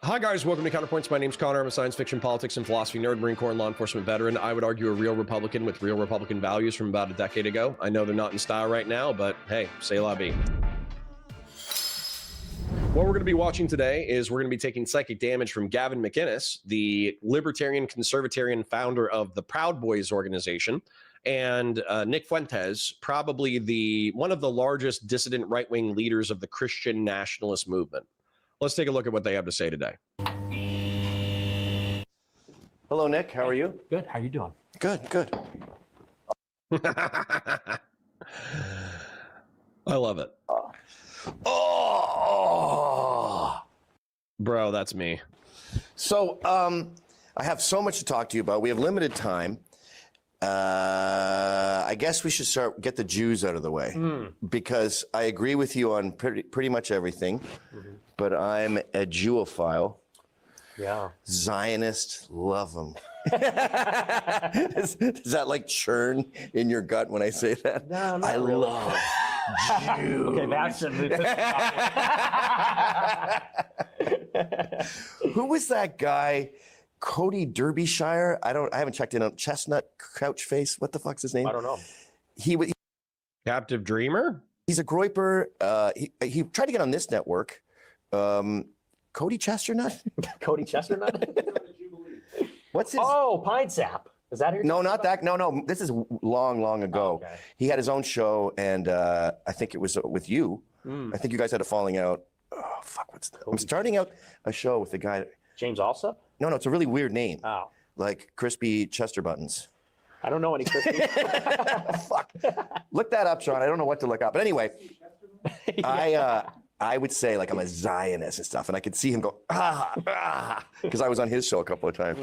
Hi, guys. Welcome to Counterpoints. My name's Connor. I'm a science fiction, politics, and philosophy nerd, Marine Corps, and law enforcement veteran. I would argue a real Republican with real Republican values from about a decade ago. I know they're not in style right now, but hey, c'est la vie. What we're going to be watching today is we're going to be taking psychic damage from Gavin Mcinnes, the libertarian conservatarian founder of the Proud Boys organization, and Nick Fuentes, probably one of the largest dissident right-wing leaders of the Christian nationalist movement. Let's take a look at what they have to say today. Hello, Nick. How are you? Good. How you doing? Good, good. I love it. Oh! Bro, that's me. So, I have so much to talk to you about. We have limited time. I guess we should get the Jews out of the way because I agree with you on pretty much everything, but I'm a Jewophile. Yeah. Zionist, love them. Does that like churn in your gut when I say that? No, I really. love Jews. Okay, that's Who was that guy? Cody Derbyshire? I haven't checked in on Chestnut Couch Face. What the fuck's his name? I don't know. Captive Dreamer? He's a groiper. He tried to get on this network. Cody Chestnut? Cody Chestnut? What's his? Oh, Pine Sap. Is that who? No, not that. No. This is long ago. Oh, okay. He had his own show, and I think it was with you. I think you guys had a falling out. Oh, fuck. I'm starting out a show with the guy. James Alsop? No, it's a really weird name. Oh. Like Crispy Chester Buttons. I don't know any Christians. Fuck. Look that up, Sean. I don't know what to look up. But anyway, yeah. I would say like I'm a Zionist and stuff, and I could see him go, because I was on his show a couple of times.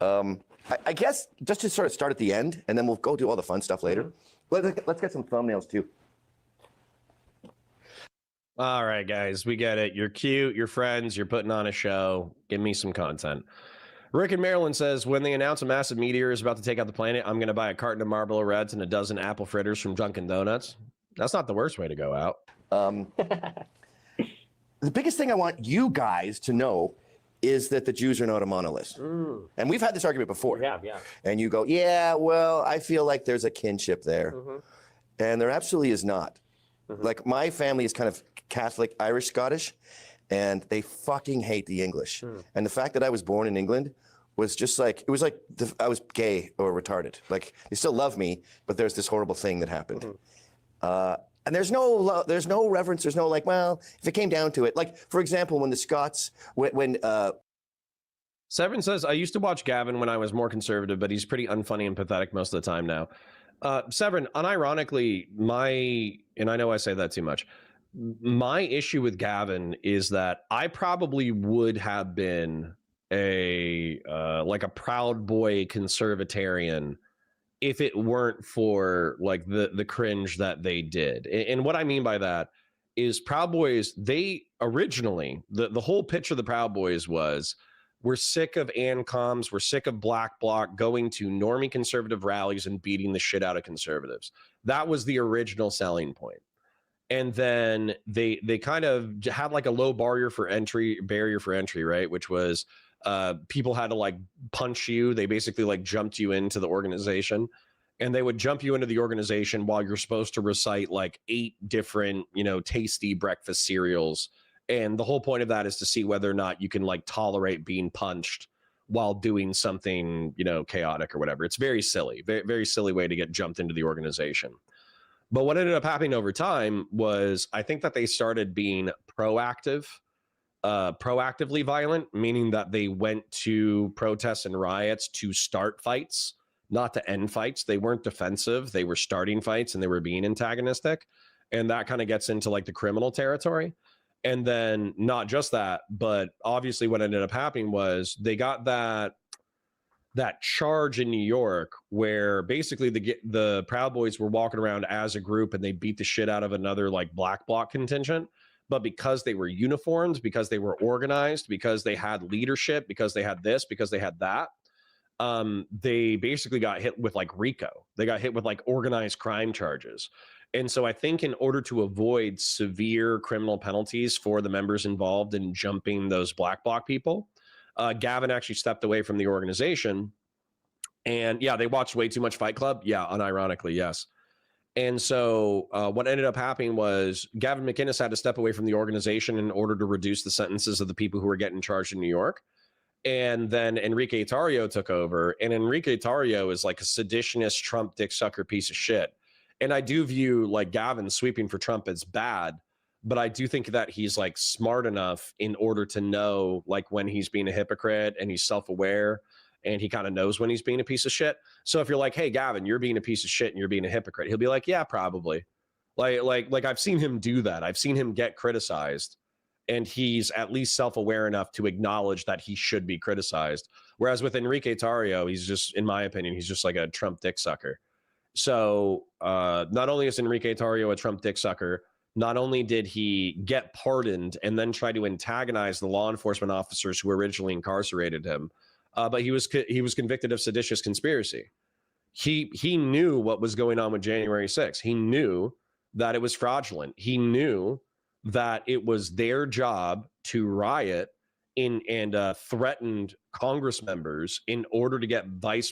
I guess just to sort of start at the end, and then we'll go do all the fun stuff later. Let's get some thumbnails too. All right, guys, we get it. You're cute, you're friends, you're putting on a show. Give me some content. Rick in Maryland says, when they announce a massive meteor is about to take out the planet, I'm going to buy a carton of Marlboro Reds and a dozen apple fritters from Dunkin' Donuts. That's not the worst way to go out. The biggest thing I want you guys to know is that the Jews are not a monolith. And we've had this argument before. Yeah. And you go, yeah, well, I feel like there's a kinship there. And there absolutely is not. Like, my family is kind of Catholic, Irish, Scottish, and they fucking hate the English. And the fact that I was born in England was just like, it was like I was gay or retarded. Like, they still love me, but there's this horrible thing that happened. And there's no reverence. There's no like, well, if it came down to it, like, for example, when the Scots, Severin says, I used to watch Gavin when I was more conservative, but he's pretty unfunny and pathetic most of the time now. Severin, unironically, and I know I say that too much, my issue with Gavin is that I probably would have been like a Proud Boy conservatarian if it weren't for like the cringe that they did. And what I mean by that is Proud Boys, they originally, the whole pitch of the Proud Boys was, we're sick of ANCOMs, we're sick of Black Bloc going to normie conservative rallies and beating the shit out of conservatives. That was the original selling point. And then they kind of had like a low barrier for entry, right? Which was people had to like punch you. They basically like jumped you into the organization, and they would jump you into the organization while you're supposed to recite like 8 different, tasty breakfast cereals. And the whole point of that is to see whether or not you can like tolerate being punched while doing something, chaotic or whatever. It's very silly, very, very silly way to get jumped into the organization. But what ended up happening over time was I think that they started being proactively violent, meaning that they went to protests and riots to start fights, not to end fights. They weren't defensive. They were starting fights and they were being antagonistic. And that kind of gets into like the criminal territory. And then not just that, but obviously what ended up happening was they got that charge in New York where basically the Proud Boys were walking around as a group and they beat the shit out of another like Black Bloc contingent. But because they were uniformed, because they were organized, because they had leadership, because they had this, because they had that, they basically got hit with like RICO. They got hit with like organized crime charges. And so I think in order to avoid severe criminal penalties for the members involved in jumping those black bloc people, Gavin actually stepped away from the organization. And yeah, they watched way too much Fight Club. Yeah, unironically, yes. And so what ended up happening was Gavin Mcinnes had to step away from the organization in order to reduce the sentences of the people who were getting charged in New York. And then Enrique Tarrio took over. And Enrique Tarrio is like a seditionist Trump dick sucker piece of shit. And I do view like Gavin sweeping for Trump as bad, but I do think that he's like smart enough in order to know like when he's being a hypocrite, and he's self-aware, and he kind of knows when he's being a piece of shit. So if you're like, hey, Gavin, you're being a piece of shit and you're being a hypocrite, he'll be like, yeah, probably. Like I've seen him do that. I've seen him get criticized, and he's at least self-aware enough to acknowledge that he should be criticized. Whereas with Enrique Tarrio, he's just, in my opinion, he's just like a Trump dick sucker. So not only is Enrique Tarrio a Trump dick sucker, not only did he get pardoned and then try to antagonize the law enforcement officers who originally incarcerated him, but he was convicted of seditious conspiracy. He knew what was going on with January 6th. He knew that it was fraudulent. He knew that it was their job to riot and threatened Congress members in order to get Vice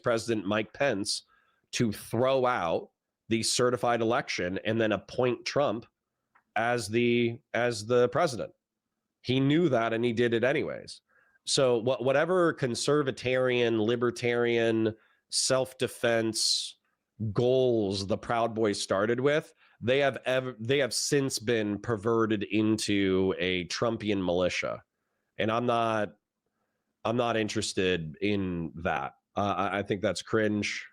President Mike Pence to throw out the certified election and then appoint Trump as the president. He knew that, and he did it anyways. So whatever conservatarian, libertarian, self-defense goals the Proud Boys started with, they have since been perverted into a Trumpian militia, and I'm not interested in that. I think that's cringe.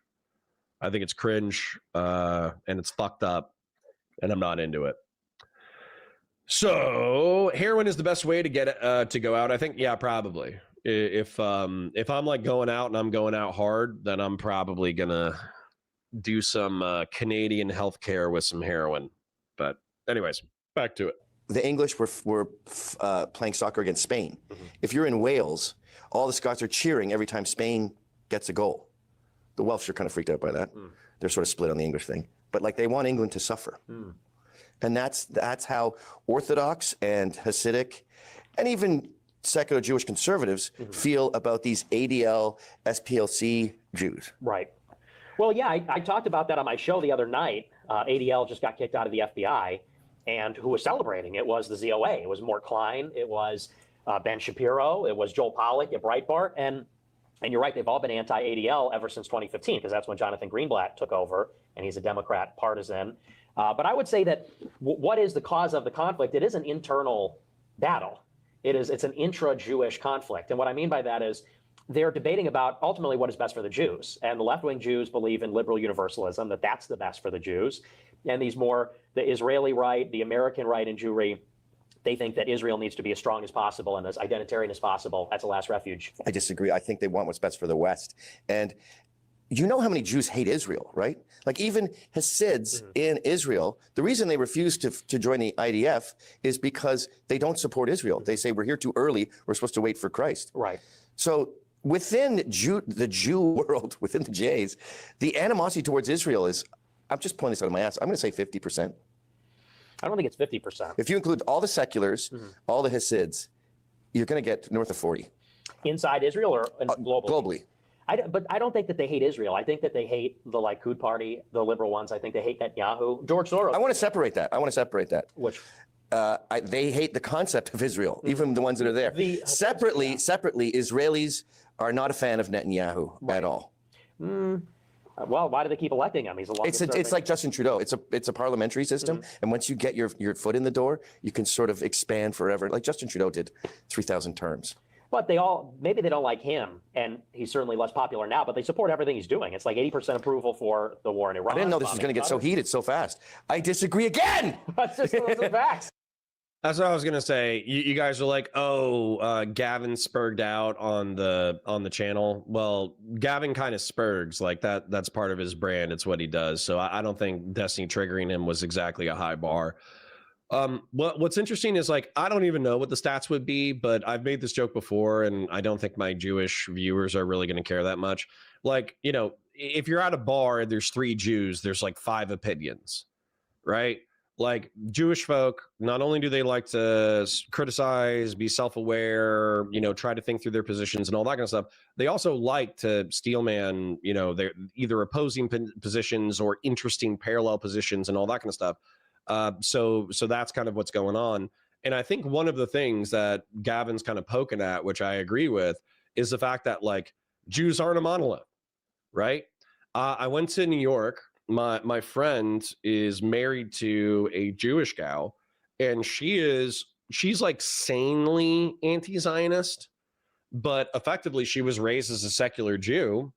I think it's cringe, and it's fucked up, and I'm not into it. So heroin is the best way to get it to go out. I think, yeah, probably. If I'm like going out and I'm going out hard, then I'm probably gonna do some Canadian healthcare with some heroin. But anyways, back to it. The English were playing soccer against Spain. Mm-hmm. If you're in Wales, all the Scots are cheering every time Spain gets a goal. The Welsh are kind of freaked out by that. Mm. They're sort of split on the English thing. But like they want England to suffer. Mm. And that's how Orthodox and Hasidic and even secular Jewish conservatives feel about these ADL, SPLC Jews. Right. Well, yeah, I talked about that on my show the other night. ADL just got kicked out of the FBI, and who was celebrating it was the ZOA. It was Mort Klein. It was Ben Shapiro. It was Joel Pollack at Breitbart. And you're right, they've all been anti-ADL ever since 2015, because that's when Jonathan Greenblatt took over, and he's a Democrat partisan. But I would say that what is the cause of the conflict? It is an internal battle. It's an intra-Jewish conflict. And what I mean by that is they're debating about ultimately what is best for the Jews. And the left-wing Jews believe in liberal universalism, that that's the best for the Jews. And the Israeli right, the American right in Jewry, they think that Israel needs to be as strong as possible and as identitarian as possible. That's a last refuge. I disagree. I think they want what's best for the West. And you know how many Jews hate Israel, right? Like even Hasids in Israel, the reason they refuse to join the IDF is because they don't support Israel. They say, we're here too early. We're supposed to wait for Christ. Right. So within the Jew world, within the Jays, the animosity towards Israel is, I'm just pulling this out of my ass, I'm going to say 50%. I don't think it's 50%. If you include all the seculars, all the Hasids, you're going to get north of 40. Inside Israel or globally? Globally. But I don't think that they hate Israel. I think that they hate the Likud party, the liberal ones. I think they hate Netanyahu. George Soros. I want to separate that. Which? They hate the concept of Israel, even the ones that are there. Separately, Israelis are not a fan of Netanyahu at all. Well, why do they keep electing him? He's a long. It's like Justin Trudeau. It's a parliamentary system, and once you get your foot in the door, you can sort of expand forever. Like Justin Trudeau did 3,000 terms. But maybe they don't like him, and he's certainly less popular now, but they support everything he's doing. It's like 80% approval for the war in Iran. I didn't know this was going to get so heated so fast. I disagree again! That's just the facts. That's what I was going to say. You guys are like, Gavin spurged out on the channel. Well, Gavin kind of spurgs. Like that's part of his brand. It's what he does. So I don't think Destiny triggering him was exactly a high bar. What's interesting is like, I don't even know what the stats would be, but I've made this joke before, and I don't think my Jewish viewers are really going to care that much. Like, if you're at a bar and there's 3 Jews, there's like 5 opinions, right? Like Jewish folk, not only do they like to criticize, be self-aware, try to think through their positions and all that kind of stuff, they also like to steelman, their either opposing positions or interesting parallel positions and all that kind of stuff. So that's kind of what's going on. And I think one of the things that Gavin's kind of poking at, which I agree with, is the fact that like Jews aren't a monolith, right? I went to New York. My friend is married to a Jewish gal, and she's like sanely anti-Zionist, but effectively she was raised as a secular Jew,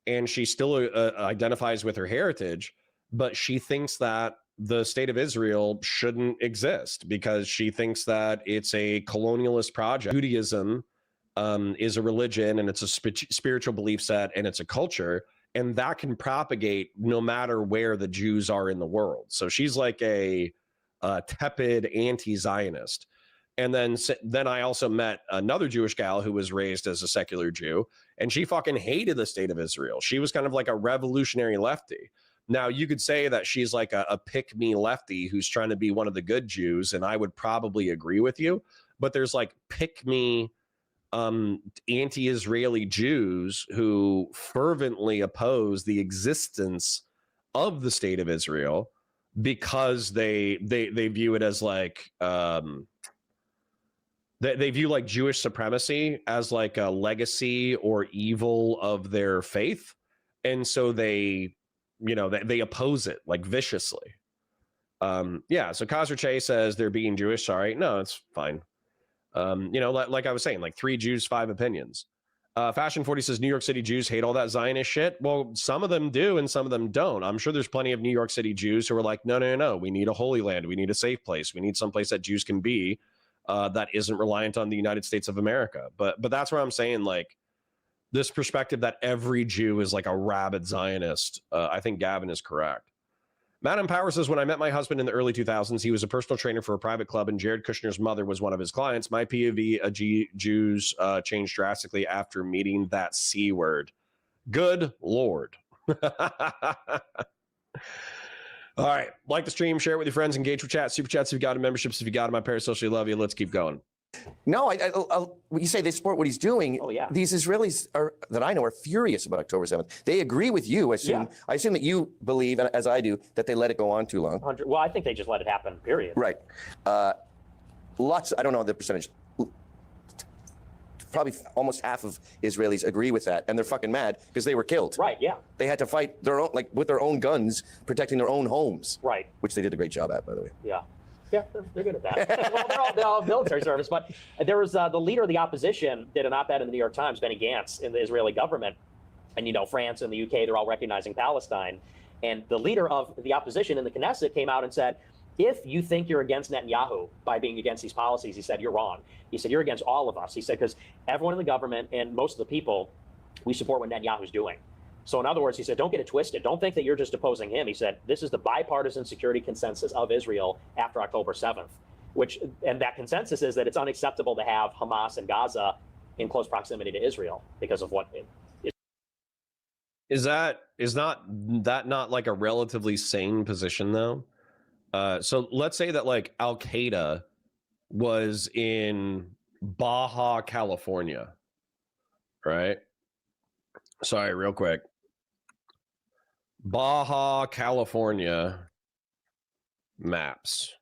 and she still identifies with her heritage, but she thinks that the state of Israel shouldn't exist because she thinks that it's a colonialist project. Judaism is a religion, and it's a spiritual belief set, and it's a culture, and that can propagate no matter where the Jews are in the world. So she's like a tepid anti-Zionist. And then I also met another Jewish gal who was raised as a secular Jew, and she fucking hated the state of Israel. She was kind of like a revolutionary lefty. Now, you could say that she's like a pick-me lefty who's trying to be one of the good Jews, and I would probably agree with you. But there's like pick-me anti-Israeli Jews who fervently oppose the existence of the state of Israel because they view it as like they view like Jewish supremacy as like a legacy or evil of their faith, and so they oppose it like viciously. So Kaiser Che says they're being Jewish. Sorry, no, it's fine. Like I was saying, like 3 Jews, 5 opinions. Fashion 40 says New York City Jews hate all that Zionist shit. Well, some of them do and some of them don't. I'm sure there's plenty of New York City Jews who are like, no, we need a holy land, we need a safe place, we need some place that Jews can be that isn't reliant on the United States of America. But that's where I'm saying, like, this perspective that every Jew is like a rabid Zionist, I think Gavin is correct. Madam Power says, when I met my husband in the early 2000s, he was a personal trainer for a private club, and Jared Kushner's mother was one of his clients. My POV of Jews changed drastically after meeting that C word. Good Lord. All right. Like the stream, share it with your friends, engage with chat, super chats if you got it, memberships if you got them. My parasocially love you. Let's keep going. No, you say they support what he's doing. Oh, yeah. These Israelis that I know are furious about October 7th. They agree with you. I assume that you believe, as I do, that they let it go on too long. Well, I think they just let it happen, period. Right. Lots, I don't know the percentage. Probably almost half of Israelis agree with that, and they're fucking mad because they were killed. Right, yeah. They had to fight their own, with their own guns, protecting their own homes. Right. Which they did a great job at, by the way. Yeah. Yeah, they're good at that. Well, they're all military service. But there was the leader of the opposition did an op-ed in the New York Times, Benny Gantz, in the Israeli government. And, France and the UK, they're all recognizing Palestine. And the leader of the opposition in the Knesset came out and said, if you think you're against Netanyahu by being against these policies, he said, you're wrong. He said, you're against all of us. He said, because everyone in the government and most of the people, we support what Netanyahu's doing. So in other words, he said, don't get it twisted. Don't think that you're just opposing him. He said, this is the bipartisan security consensus of Israel after October 7th, and that consensus is that it's unacceptable to have Hamas and Gaza in close proximity to Israel because of what it is. Is not like a relatively sane position though? So let's say that like Al-Qaeda was in Baja California, right? Sorry, real quick. Baja California maps.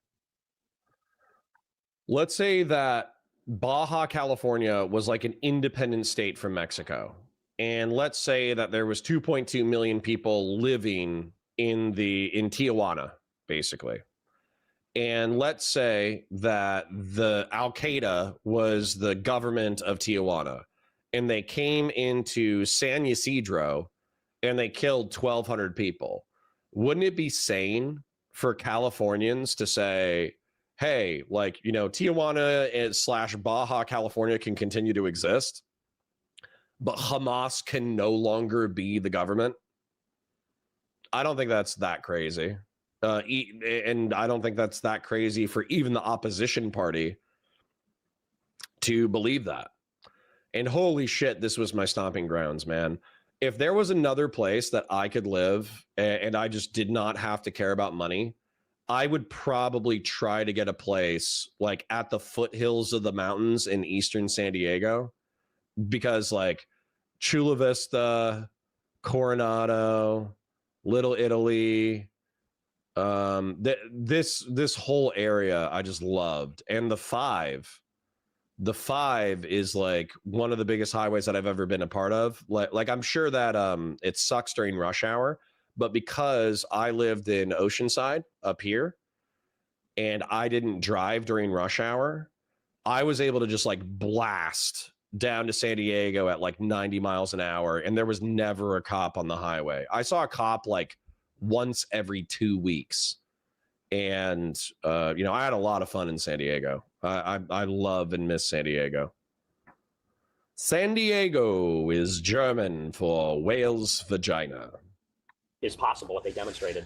Let's say that Baja California was like an independent state from Mexico. And let's say that there was 2.2 million people living in Tijuana, basically. And let's say that the Al-Qaeda was the government of Tijuana, and they came into San Ysidro and they killed 1,200 people. Wouldn't it be sane for Californians to say, hey, like, Tijuana / Baja California can continue to exist, but Hamas can no longer be the government? I don't think that's that crazy. And I don't think that's that crazy for even the opposition party to believe that. And holy shit, this was my stomping grounds, man. if there was another place that I could live and I just did not have to care about money, I would probably try to get a place like at the foothills of the mountains in eastern San Diego, because like Chula Vista, Coronado, Little Italy, this whole area I just loved. And the five is like one of the biggest highways that I've ever been a part of. Like I'm sure that it sucks during rush hour, but because I lived in Oceanside up here and I didn't drive during rush hour, I was able to just like blast down to San Diego at like 90 miles an hour, and there was never a cop on the highway. I saw a cop like once every 2 weeks. And you know, I had a lot of fun in San Diego. I love and miss San Diego. San Diego is German for whale's vagina. Is possible what they demonstrated.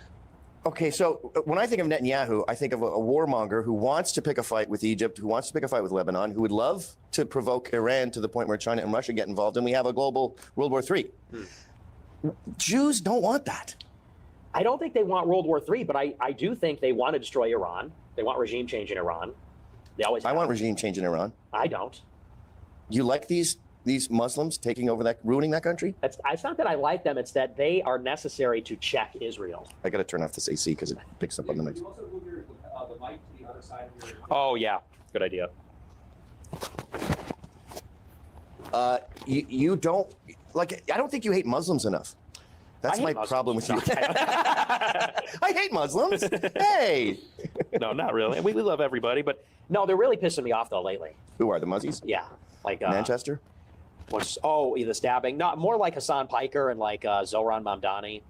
Okay, so when I think of Netanyahu, I think of a warmonger who wants to pick a fight with Egypt, who wants to pick a fight with Lebanon, who would love to provoke Iran to the point where China and Russia get involved, and we have a global World War III. Jews don't want that. I don't think they want World War III, but I do think they want to destroy Iran. They want regime change in Iran. They always have. I want regime change in Iran. I don't. You like these Muslims taking over that, ruining that country? It's not that I like them. It's that they are necessary to check Israel. I got to turn off this AC because it picks up on the mic. You also move the mic to the other side of your. Oh, yeah. Good idea. You don't, like, I don't think you hate Muslims enough. That's my problem with you. I hate Muslims. Hey. No, not really. We love everybody, but no, they're really pissing me off though lately. Who are the Muzzies? Yeah, like Manchester. The stabbing. Not more like Hassan Piker and like Zohran Mamdani.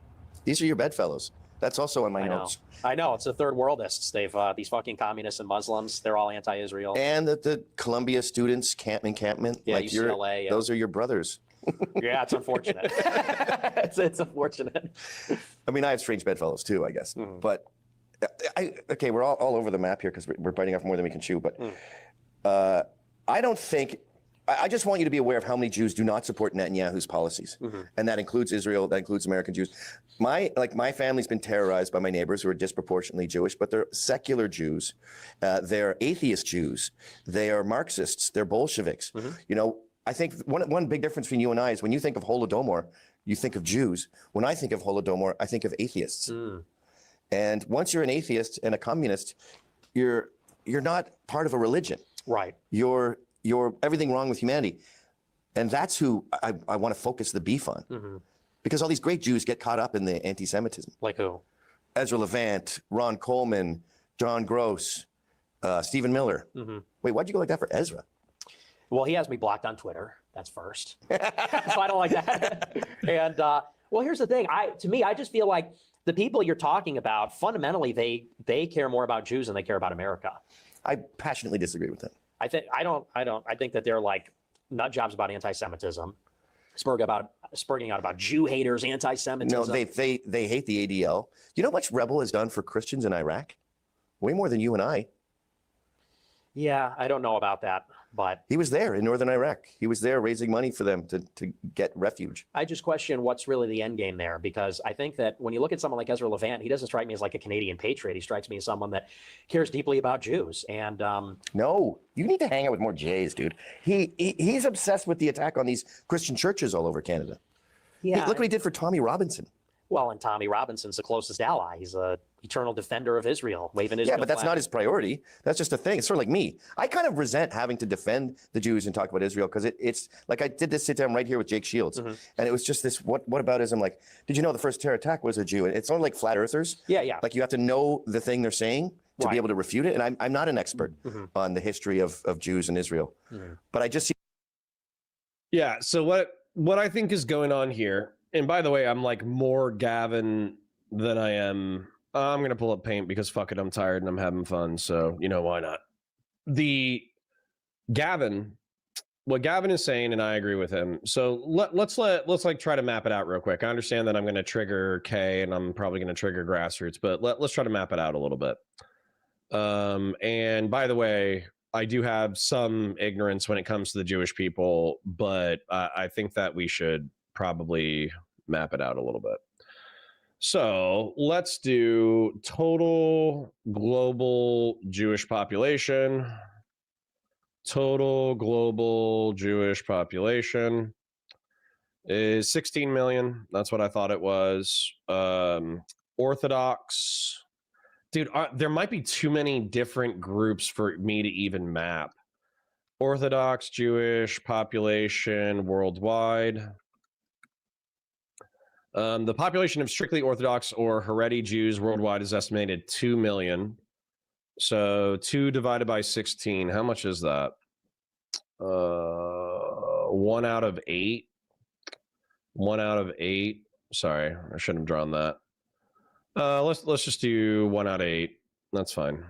These are your bedfellows. That's also on my notes. I know. It's the third worldists. They've these fucking communists and Muslims. They're all anti-Israel. And the Columbia students encampment. Yeah, like UCLA. Those are your brothers. Yeah, it's unfortunate. it's unfortunate. I mean, I have strange bedfellows too, I guess. Mm-hmm. But okay, we're all over the map here because we're biting off more than we can chew. But I don't think. I just want you to be aware of how many Jews do not support Netanyahu's policies, and that includes Israel. That includes American Jews. My family's been terrorized by my neighbors who are disproportionately Jewish, but they're secular Jews. They're atheist Jews. They are Marxists. They're Bolsheviks. You know. I think one big difference between you and I is when you think of Holodomor, you think of Jews. When I think of Holodomor, I think of atheists. And once you're an atheist and a communist, you're not part of a religion. Right. You're everything wrong with humanity. And that's who I want to focus the beef on. Because all these great Jews get caught up in the anti-Semitism. Like who? Ezra Levant, Ron Coleman, John Gross, Stephen Miller. Wait, why'd you go like that for Ezra? Well, he has me blocked on Twitter. That's first. So I don't like that. And well, here's the thing. To me, I just feel like the people you're talking about, fundamentally, they care more about Jews than they care about America. I passionately disagree with that. I think that they're like nut jobs about anti-Semitism, spurging out about Jew haters, anti-Semitism. No, they hate the ADL. You know how much Rebel has done for Christians in Iraq? Way more than you and I. Yeah, I don't know about that, but he was there in northern Iraq. He was there raising money for them to get refuge. I just question what's really the end game there, because I think that when you look at someone like Ezra Levant, he doesn't strike me as like a Canadian patriot. He strikes me as someone that cares deeply about Jews. And no, you need to hang out with more Jays, dude. He's obsessed with the attack on these Christian churches all over Canada. Yeah, look what he did for Tommy Robinson. Well, and Tommy Robinson's the closest ally. He's a eternal defender of Israel, waving his flag. Yeah, but that's not his priority. That's just a thing. It's sort of like me. I kind of resent having to defend the Jews and talk about Israel because it's like I did this sit down right here with Jake Shields, and it was just this what aboutism. Like, did you know the first terror attack was a Jew? And it's sort of like flat earthers. Yeah. Like you have to know the thing they're saying to be able to refute it. And I'm not an expert on the history of Jews in Israel, but I just see. Yeah. So what I think is going on here, and by the way, I'm like more Gavin than I am. I'm going to pull up Paint because fuck it, I'm tired and I'm having fun. So, you know, why not? What Gavin is saying, and I agree with him. So let's like try to map it out real quick. I understand that I'm going to trigger K and I'm probably going to trigger Grassroots, but let's try to map it out a little bit. And by the way, I do have some ignorance when it comes to the Jewish people, but I think that we should probably map it out a little bit. So let's do total global Jewish population. Total global Jewish population is 16 million. That's what I thought it was. Orthodox. Dude, there might be too many different groups for me to even map. Orthodox Jewish population worldwide. The population of strictly Orthodox or Haredi Jews worldwide is estimated 2 million. So 2 divided by 16, how much is that? 1 out of 8. 1 out of 8. Sorry, I shouldn't have drawn that. Let's just do 1 out of 8. That's fine.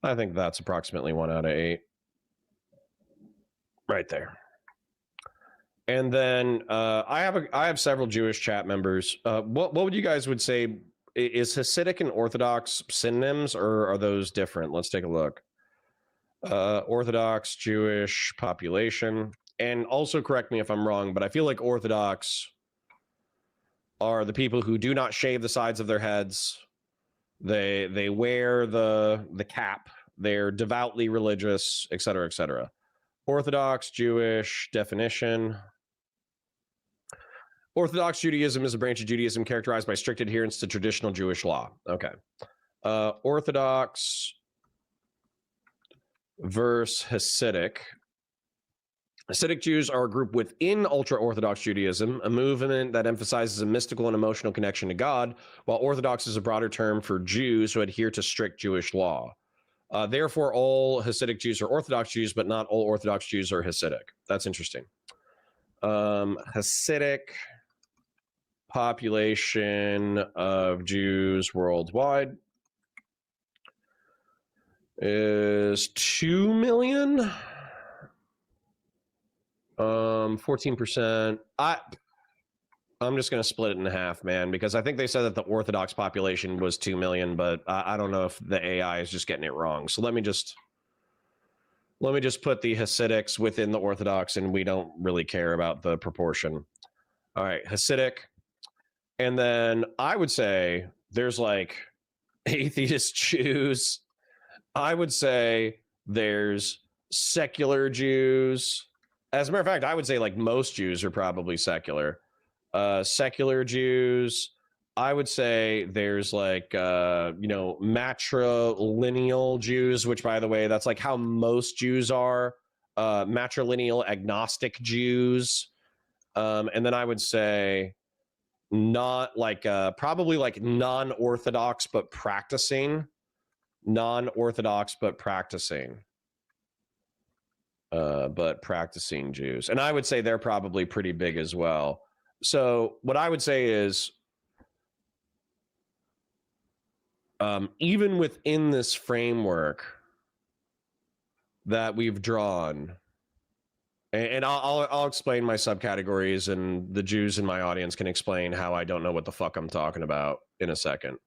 I think that's approximately 1 out of 8. Right there. And then I have several Jewish chat members. What would you guys would say? Is Hasidic and Orthodox synonyms, or are those different? Let's take a look. Orthodox Jewish population. And also correct me if I'm wrong, but I feel like Orthodox are the people who do not shave the sides of their heads. They wear the cap. They're devoutly religious, et cetera, et cetera. Orthodox Jewish definition. Orthodox Judaism is a branch of Judaism characterized by strict adherence to traditional Jewish law. Okay. Orthodox versus Hasidic. Hasidic Jews are a group within ultra-Orthodox Judaism, a movement that emphasizes a mystical and emotional connection to God, while Orthodox is a broader term for Jews who adhere to strict Jewish law. Therefore, all Hasidic Jews are Orthodox Jews, but not all Orthodox Jews are Hasidic. That's interesting. Hasidic population of Jews worldwide is 2 million. 14%. I'm just going to split it in half, man, because I think they said that the Orthodox population was 2 million, but I don't know if the AI is just getting it wrong. So let me just put the Hasidics within the Orthodox, and we don't really care about the proportion. All right, Hasidic. And then I would say there's like atheist Jews. I would say there's secular Jews. As a matter of fact, I would say like most Jews are probably secular. Secular Jews. I would say there's like, matrilineal Jews, which, by the way, that's like how most Jews are. Matrilineal agnostic Jews. And then I would say not like, probably like non-Orthodox, but practicing. Non-Orthodox, but practicing. Jews. And I would say they're probably pretty big as well. So what I would say is, even within this framework that we've drawn, and I'll explain my subcategories, and the Jews in my audience can explain how I don't know what the fuck I'm talking about in a second.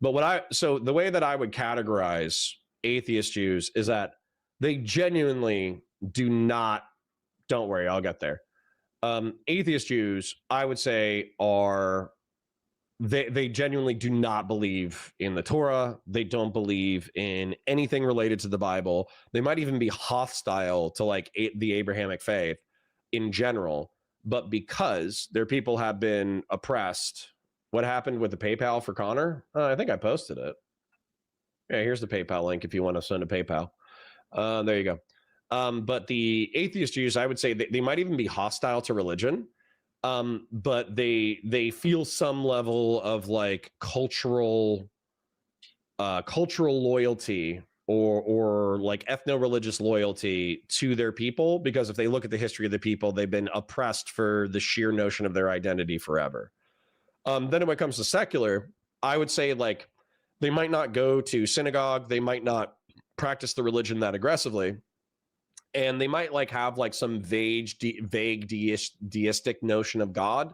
But so the way that I would categorize atheist Jews is that they genuinely do not, don't worry, I'll get there. Atheist Jews, I would say, they genuinely do not believe in the Torah. They don't believe in anything related to the Bible. They might even be hostile to like the Abrahamic faith in general, but because their people have been oppressed. What happened with the PayPal for Connor? I think I posted it. Yeah, here's the PayPal link if you want to send a PayPal. There you go. But the atheist Jews, I would say they might even be hostile to religion, but they feel some level of like cultural loyalty or like ethno-religious loyalty to their people, because if they look at the history of the people, they've been oppressed for the sheer notion of their identity forever. Then when it comes to secular, I would say like they might not go to synagogue, they might not practice the religion that aggressively, and they might like have like some vague deistic notion of God,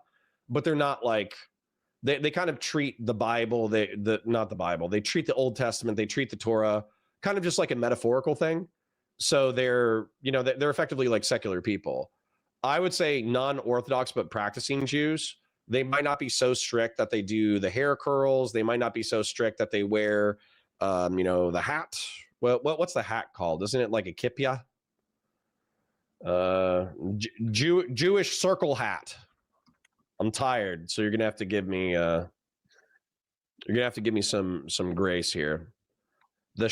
but they're not like they kind of treat the Bible, not the Bible, they treat the Old Testament, they treat the Torah kind of just like a metaphorical thing. So they're effectively like secular people. I would say non-Orthodox but practicing Jews, they might not be so strict that they do the hair curls. They might not be so strict that they wear, the hat. Well, what's the hat called? Isn't it like a kippah? Jewish circle hat. I'm tired, so you're gonna have to give me some grace here. The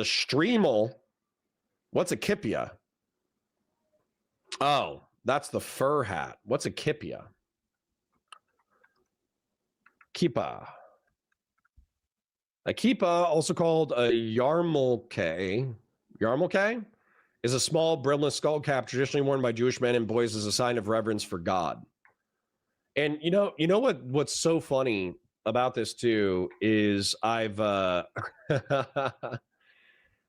streamel. What's a kippah? Oh, that's the fur hat. What's a kippah? Kippah. A kippah, also called a yarmulke. Yarmulke is a small brimless skull cap traditionally worn by Jewish men and boys as a sign of reverence for God. And you know what's so funny about this too is I've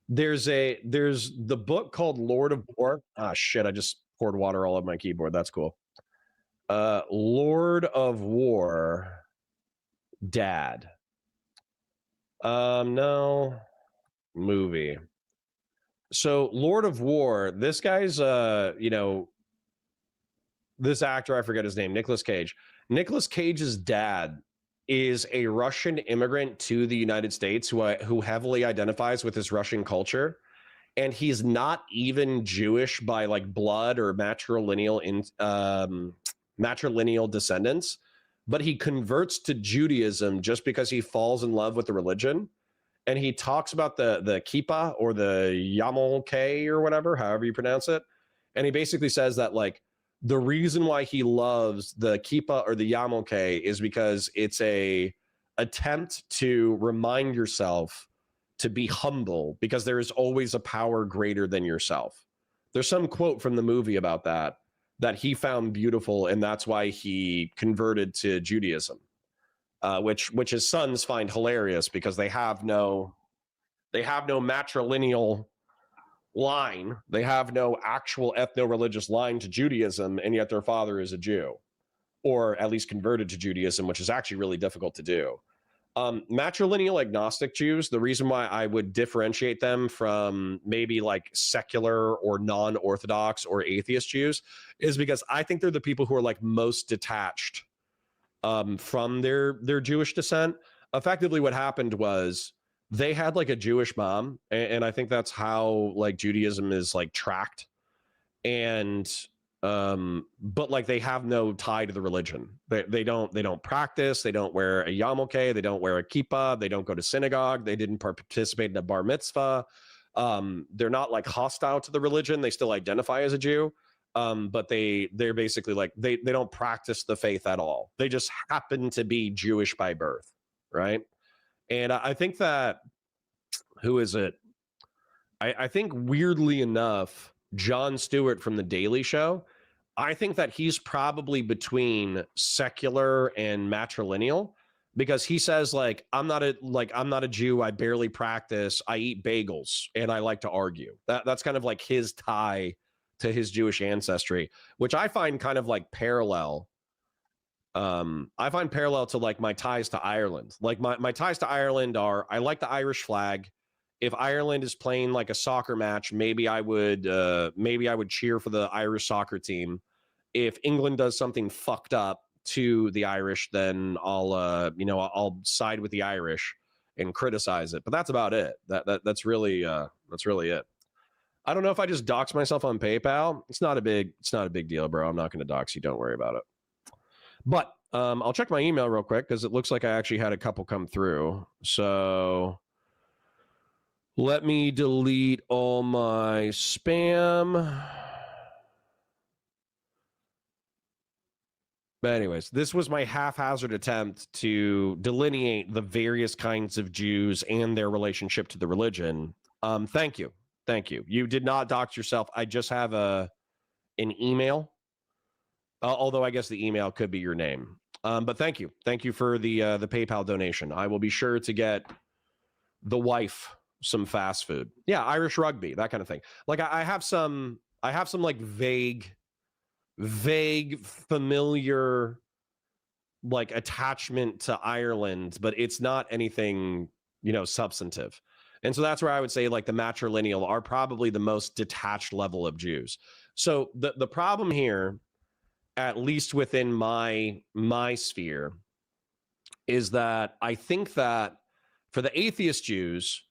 there's the book called Lord of War. Ah shit, I just poured water all over my keyboard. That's cool. Lord of War Dad. No movie. So Lord of War, this guy's this actor, I forget his name, Nicolas Cage. Nicolas Cage's dad is a Russian immigrant to the United States who heavily identifies with his Russian culture. And he's not even Jewish by like blood or matrilineal descendants, but he converts to Judaism just because he falls in love with the religion. And he talks about the kippah or the yarmulke or whatever, however you pronounce it. And he basically says that like the reason why he loves the kippah or the yarmulke is because it's a attempt to remind yourself to be humble because there is always a power greater than yourself. There's some quote from the movie about that he found beautiful, and that's why he converted to Judaism, which his sons find hilarious because they have no matrilineal line. They have no actual ethno-religious line to Judaism, and yet their father is a Jew, or at least converted to Judaism, which is actually really difficult to do. Matrilineal agnostic Jews, the reason why I would differentiate them from maybe like secular or non-Orthodox or atheist Jews is because I think they're the people who are like most detached from their Jewish descent. Effectively, what happened was they had like a Jewish mom, and I think that's how like Judaism is like tracked. And but like they have no tie to the religion. They don't practice. They don't wear a yarmulke. They don't wear a kippah. They don't go to synagogue. They didn't participate in a bar mitzvah. They're not like hostile to the religion. They still identify as a Jew. But they're basically like they don't practice the faith at all. They just happen to be Jewish by birth, right? And I think that who is it? I think weirdly enough, Jon Stewart from The Daily Show, I think that he's probably between secular and matrilineal because he says like I'm not a Jew. I barely practice. I eat bagels and I like to argue. That's kind of like his tie to his Jewish ancestry, which I find kind of like parallel. I find parallel to like my ties to Ireland. Like my ties to Ireland are I like the Irish flag. If Ireland is playing like a soccer match, maybe I would cheer for the Irish soccer team. If England does something fucked up to the Irish, then I'll side with the Irish and criticize it. But that's about it. That's really it. I don't know if I just dox myself on PayPal. It's not a big deal, bro. I'm not going to dox you. Don't worry about it. But I'll check my email real quick because it looks like I actually had a couple come through. So let me delete all my spam. But anyways, this was my haphazard attempt to delineate the various kinds of Jews and their relationship to the religion. Thank you. You did not dox yourself. I just have an email. Although I guess the email could be your name. But thank you. Thank you for the PayPal donation. I will be sure to get the wife some fast food. Yeah, Irish rugby, that kind of thing. Like I have some like vague familiar like attachment to Ireland, but it's not anything, substantive. And so that's where I would say like the matrilineal are probably the most detached level of Jews. So the problem here, at least within my sphere, is that I think that for the atheist Jews,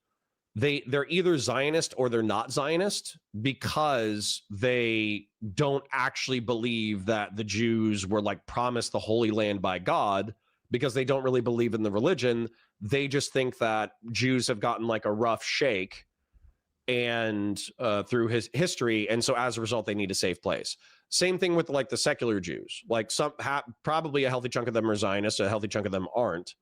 they're either Zionist or they're not Zionist because they don't actually believe that the Jews were like promised the Holy Land by God, because they don't really believe in the religion. They just think that Jews have gotten like a rough shake and through his history, and so as a result they need a safe place. Same thing with like the secular Jews. Like probably a healthy chunk of them are Zionists, a healthy chunk of them aren't.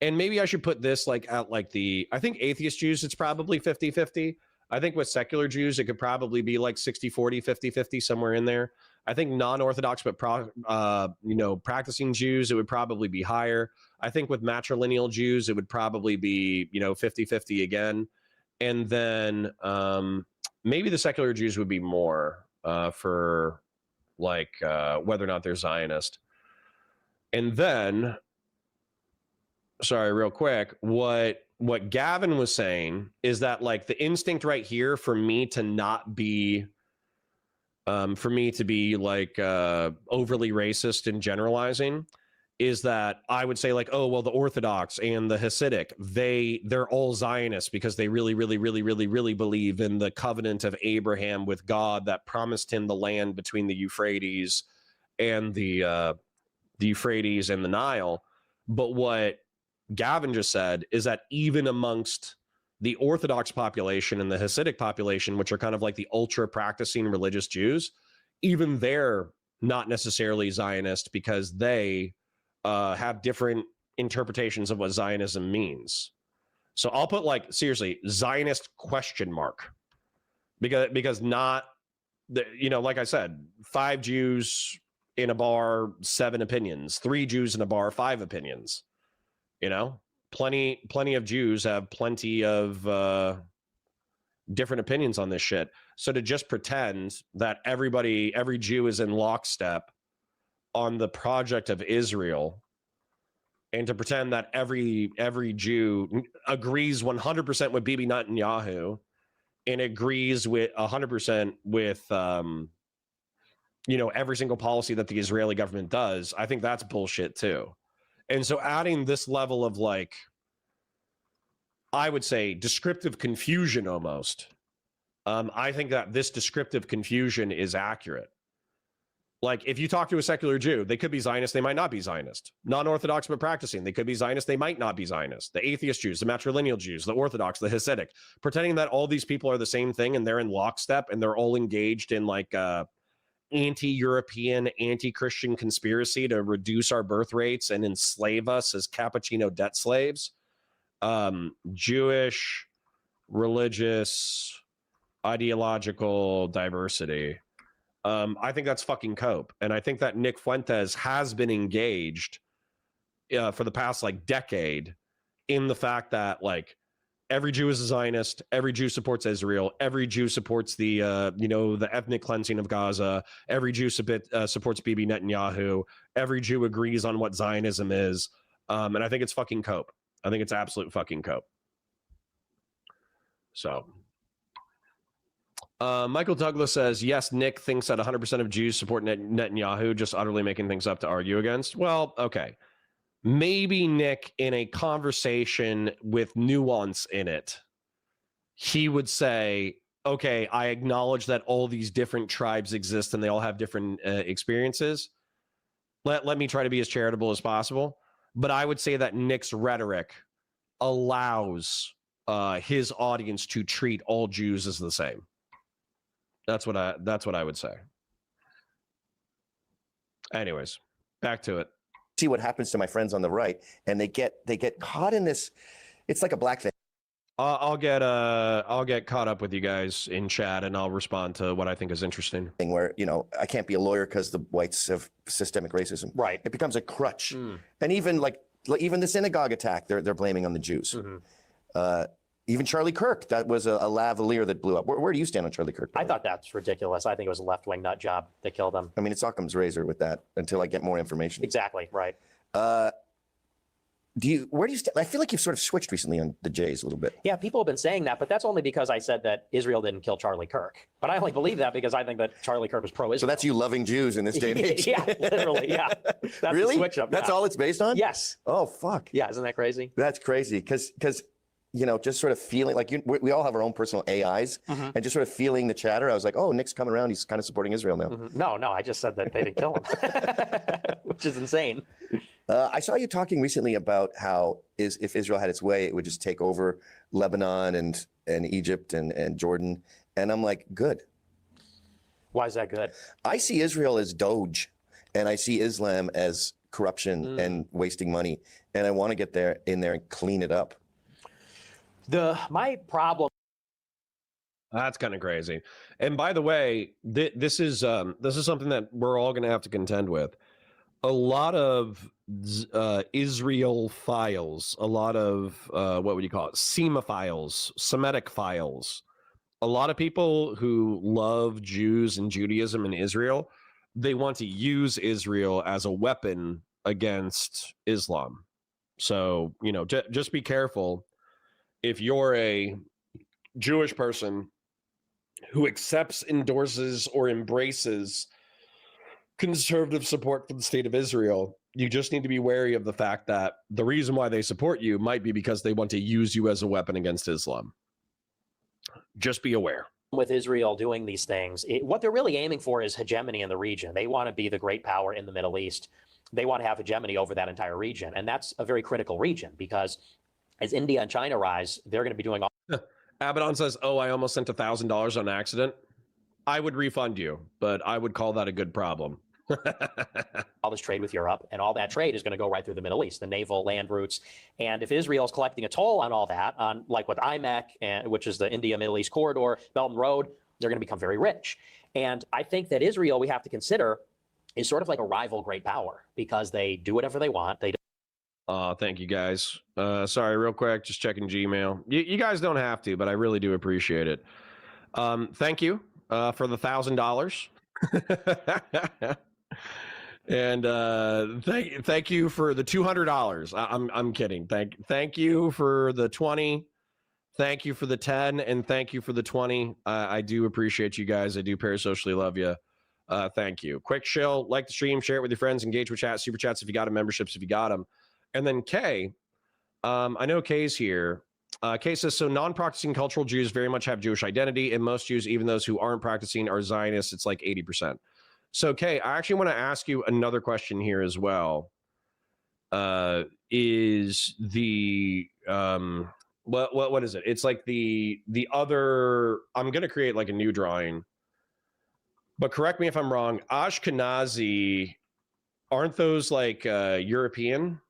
And maybe I should put this like at like I think atheist Jews, it's probably 50-50. I think with secular Jews, it could probably be like 60-40, 50-50, somewhere in there. I think non-Orthodox, but practicing Jews, it would probably be higher. I think with matrilineal Jews, it would probably be, 50-50 again. And then maybe the secular Jews would be more for like whether or not they're Zionist. And then, sorry, real quick, what Gavin was saying is that like the instinct right here for me to not be for me to be like overly racist and generalizing is that I would say like, oh, well, the Orthodox and the Hasidic, they're all Zionists because they really, really, really, really, really believe in the covenant of Abraham with God that promised him the land between the Euphrates and the Euphrates and the Nile. But what Gavin just said is that even amongst the Orthodox population and the Hasidic population, which are kind of like the ultra practicing religious Jews, even they're not necessarily Zionist because they have different interpretations of what Zionism means. So I'll put like, seriously, Zionist ? Because not, like I said, 5 Jews in a bar, 7 opinions, 3 Jews in a bar, 5 opinions. Plenty of Jews have plenty of different opinions on this shit. So to just pretend that every Jew is in lockstep on the project of Israel, and to pretend that every Jew agrees 100% with Bibi Netanyahu and agrees with 100% with every single policy that the Israeli government does, I think that's bullshit too. And so adding this level of like, I would say descriptive confusion almost, I think that this descriptive confusion is accurate. Like if you talk to a secular Jew, they could be Zionist, they might not be Zionist. Non-Orthodox but practicing, they could be Zionist, they might not be Zionist. The atheist Jews, the matrilineal Jews, the Orthodox, the Hasidic, pretending that all these people are the same thing and they're in lockstep and they're all engaged in like anti-European, anti-Christian conspiracy to reduce our birth rates and enslave us as cappuccino debt slaves. Jewish, religious, ideological diversity. I think that's fucking cope. And I think that Nick Fuentes has been engaged for the past like decade in the fact that like every Jew is a Zionist, every Jew supports Israel, every Jew supports the the ethnic cleansing of Gaza, every Jew supports Bibi Netanyahu, every Jew agrees on what Zionism is. And I think it's fucking cope. I think it's absolute fucking cope. So Michael Douglas says, yes, Nick thinks that 100% of Jews support Netanyahu, just utterly making things up to argue against. Well, okay. Maybe Nick, in a conversation with nuance in it, he would say, okay, I acknowledge that all these different tribes exist and they all have different experiences. Let me try to be as charitable as possible. But I would say that Nick's rhetoric allows his audience to treat all Jews as the same. That's what I would say. Anyways, back to it. See what happens to my friends on the right, and they get caught in this. It's like a black thing. I'll get caught up with you guys in chat, and I'll respond to what I think is interesting. Where I can't be a lawyer because the whites have systemic racism. Right. It becomes a crutch, and even even the synagogue attack, they're blaming on the Jews. Mm-hmm. Even Charlie Kirk, that was a lavalier that blew up. Where do you stand on Charlie Kirk? I thought that's ridiculous. I think it was a left-wing nut job that killed him. I mean, it's Occam's razor with that until I get more information. Exactly, right. where do you stand? I feel like you've sort of switched recently on the Jays a little bit. Yeah, people have been saying that, but that's only because I said that Israel didn't kill Charlie Kirk. But I only believe that because I think that Charlie Kirk was pro-Israel. So that's you loving Jews in this day and age. Yeah, literally, yeah. That's Really? the switch up. That's all it's based on? Yes. Oh, fuck. Yeah, isn't that crazy? That's crazy. Because just sort of feeling like we all have our own personal AIs, and just sort of feeling the chatter. I was like, oh, Nick's coming around. He's kind of supporting Israel now. No, I just said that they didn't kill him, which is insane. I saw you talking recently about how if Israel had its way, it would just take over Lebanon and Egypt and Jordan. And I'm like, good. Why is that good? I see Israel as Doge, and I see Islam as corruption and wasting money. And I want to get in there and clean it up. My problem. That's kind of crazy. And by the way, this is something that we're all going to have to contend with. A lot of Israel files, a lot of what would you call it? Semophiles, Semitic files. A lot of people who love Jews and Judaism in Israel, they want to use Israel as a weapon against Islam. So, just be careful. If you're a Jewish person who accepts, endorses, or embraces conservative support for the state of Israel, you just need to be wary of the fact that the reason why they support you might be because they want to use you as a weapon against Islam. Just be aware. With Israel doing these things, what they're really aiming for is hegemony in the region. They want to be the great power in the Middle East. They want to have hegemony over that entire region. And that's a very critical region because as India and China rise, they're going to be doing all. Abaddon says, oh, I almost sent $1,000 on accident. I would refund you, but I would call that a good problem. all this trade with Europe, and all that trade is going to go right through the Middle East, the naval land routes. And if Israel is collecting a toll on all that, on like with IMEC, which is the India-Middle East corridor, Belt and Road, they're going to become very rich. And I think that Israel, we have to consider, is sort of like a rival great power because they do whatever they want. They thank you guys. Sorry, real quick, just checking Gmail. You guys don't have to, but I really do appreciate it. Thank you for the $1,000. And thank you for the $200. I'm kidding. Thank you for the 20. Thank you for the 10, and thank you for the 20. I do appreciate you guys. I do parasocially love you. Thank you. Quick shill, like the stream, share it with your friends, engage with chat, super chats if you got them, memberships if you got them. And then Kay, I know Kay's here. Kay says, so non-practicing cultural Jews very much have Jewish identity, and most Jews, even those who aren't practicing, are Zionists. It's like 80%. So, Kay, I actually want to ask you another question here as well. Is the what is it? It's like the other. I'm going to create like a new drawing, but correct me if I'm wrong. Ashkenazi, aren't those like European?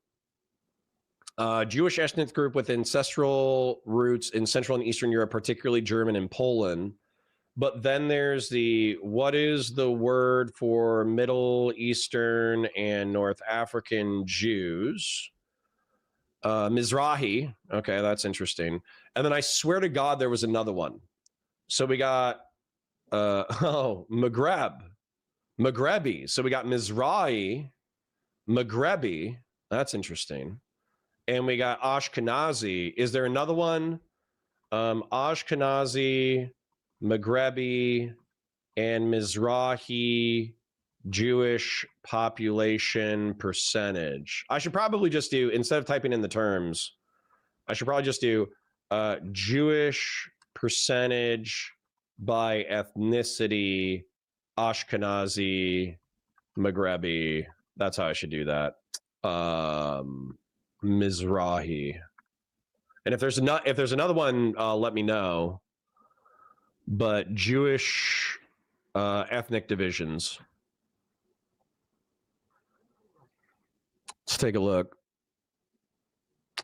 Jewish ethnic group with ancestral roots in Central and Eastern Europe, particularly German and Poland. But then there's what is the word for Middle Eastern and North African Jews? Mizrahi. Okay, that's interesting. And then I swear to God, there was another one. So we got, Maghreb. Maghrebi. So we got Mizrahi, Maghrebi. That's interesting. And we got Ashkenazi. Is there another one? Ashkenazi, Maghrebi, and Mizrahi Jewish population percentage. I should probably just do, instead of typing in the terms, I should probably just do Jewish percentage by ethnicity, Ashkenazi, Maghrebi. That's how I should do that. Mizrahi. And if there's another one, let me know. But Jewish ethnic divisions. Let's take a look.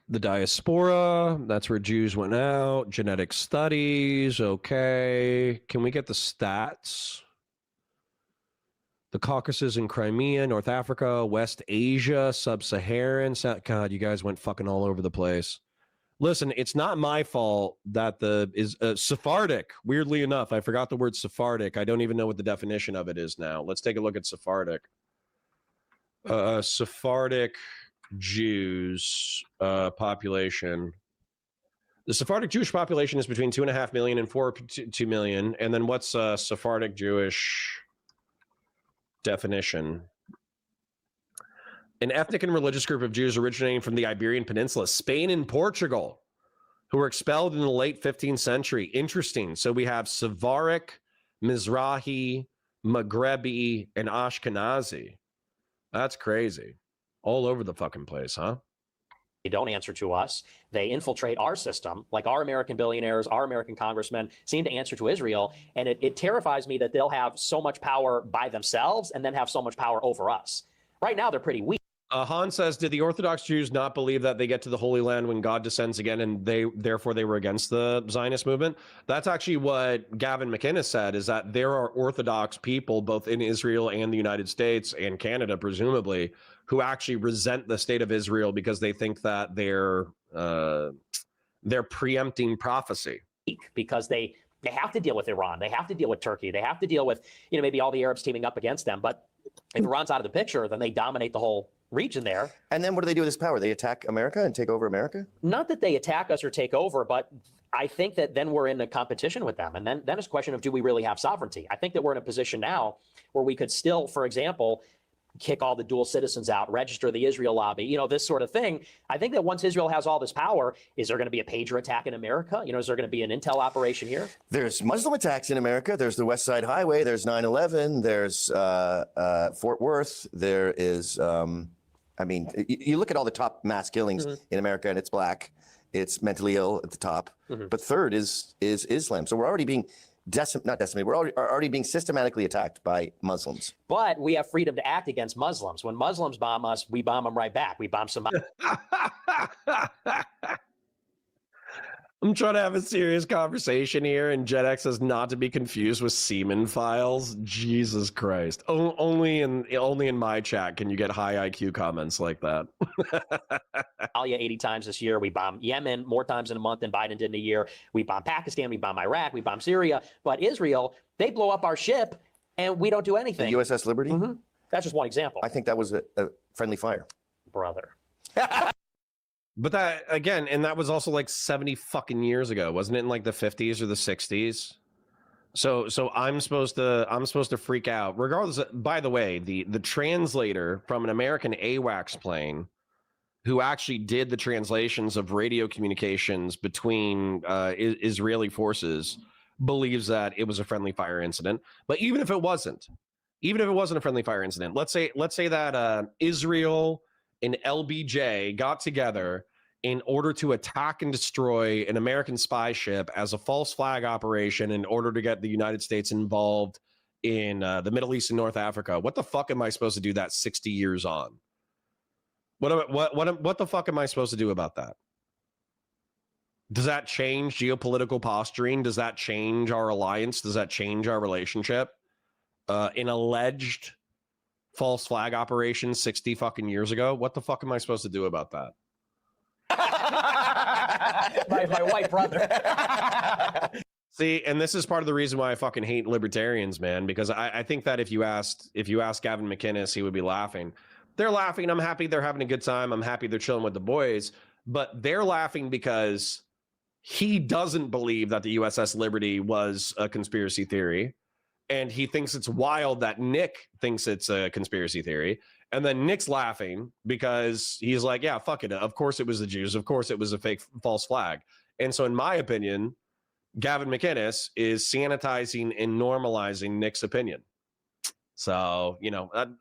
The diaspora, that's where Jews went out. Genetic studies, okay. Can we get the stats? The Caucasus and Crimea, North Africa, West Asia, Sub-Saharan. God, you guys went fucking all over the place. Listen, it's not my fault that Sephardic. Weirdly enough, I forgot the word Sephardic. I don't even know what the definition of it is now. Let's take a look at Sephardic. Sephardic Jews population. The Sephardic Jewish population is between 2.5 million and 2 million. And then what's Sephardic Jewish definition? An ethnic and religious group of Jews originating from the Iberian Peninsula, Spain and Portugal, who were expelled in the late 15th century. Interesting. So we have Sephardic, Mizrahi, Maghrebi, and Ashkenazi. That's crazy. All over the fucking place, huh? They don't answer to us. They infiltrate our system, like our American billionaires, our American congressmen seem to answer to Israel. And it terrifies me that they'll have so much power by themselves and then have so much power over us. Right now, they're pretty weak. Han says, did the Orthodox Jews not believe that they get to the Holy Land when God descends again, and therefore they were against the Zionist movement? That's actually what Gavin Mcinnes said, is that there are Orthodox people, both in Israel and the United States and Canada, presumably, who actually resent the state of Israel because they think that they're preempting prophecy. Because they have to deal with Iran. They have to deal with Turkey. They have to deal with, maybe all the Arabs teaming up against them. But if Iran's out of the picture, then they dominate the whole region there. And then what do they do with this power? They attack America and take over America? Not that they attack us or take over, but I think that then we're in a competition with them. And then it's a question of, do we really have sovereignty? I think that we're in a position now where we could still, for example, kick all the dual citizens out, register the Israel lobby, this sort of thing. I think that once Israel has all this power, is there going to be a pager attack in America? Is there going to be an intel operation here? There's Muslim attacks in America. There's the West Side Highway. There's 9/11. There's Fort Worth. There is, you look at all the top mass killings in America, and it's black. It's mentally ill at the top. But third is Islam. So we're already being not decimated. We're already being systematically attacked by Muslims. But we have freedom to act against Muslims. When Muslims bomb us, we bomb them right back. We bomb somebody. I'm trying to have a serious conversation here, and JetX says not to be confused with semen files. Jesus Christ! Only in my chat can you get high IQ comments like that. Somalia 80 times this year. We bombed Yemen more times in a month than Biden did in a year. We bombed Pakistan. We bombed Iraq. We bombed Syria. But Israel, they blow up our ship, and we don't do anything. The USS Liberty. That's just one example. I think that was a friendly fire, brother. But that again, and that was also like 70 fucking years ago, wasn't it? In like the 50s or the 60s. So I'm supposed to freak out. Regardless, by the way, the translator from an American AWACS plane, who actually did the translations of radio communications between Israeli forces, believes that it was a friendly fire incident. But even if it wasn't a friendly fire incident, let's say that Israel and LBJ got together in order to attack and destroy an American spy ship as a false flag operation in order to get the United States involved in the Middle East and North Africa. What the fuck am I supposed to do that 60 years on? What the fuck am I supposed to do about that? Does that change geopolitical posturing? Does that change our alliance? Does that change our relationship? An alleged false flag operation 60 fucking years ago. What the fuck am I supposed to do about that? my white brother. See, and this is part of the reason why I fucking hate libertarians, man, because I think that if you asked Gavin Mcinnes, he would be laughing. They're laughing. I'm happy they're having a good time. I'm happy they're chilling with the boys, but they're laughing because he doesn't believe that the USS Liberty was a conspiracy theory. And he thinks it's wild that Nick thinks it's a conspiracy theory. And then Nick's laughing because he's like, yeah, fuck it. Of course it was the Jews. Of course it was a fake false flag. And so in my opinion, Gavin Mcinnes is sanitizing and normalizing Nick's opinion. So,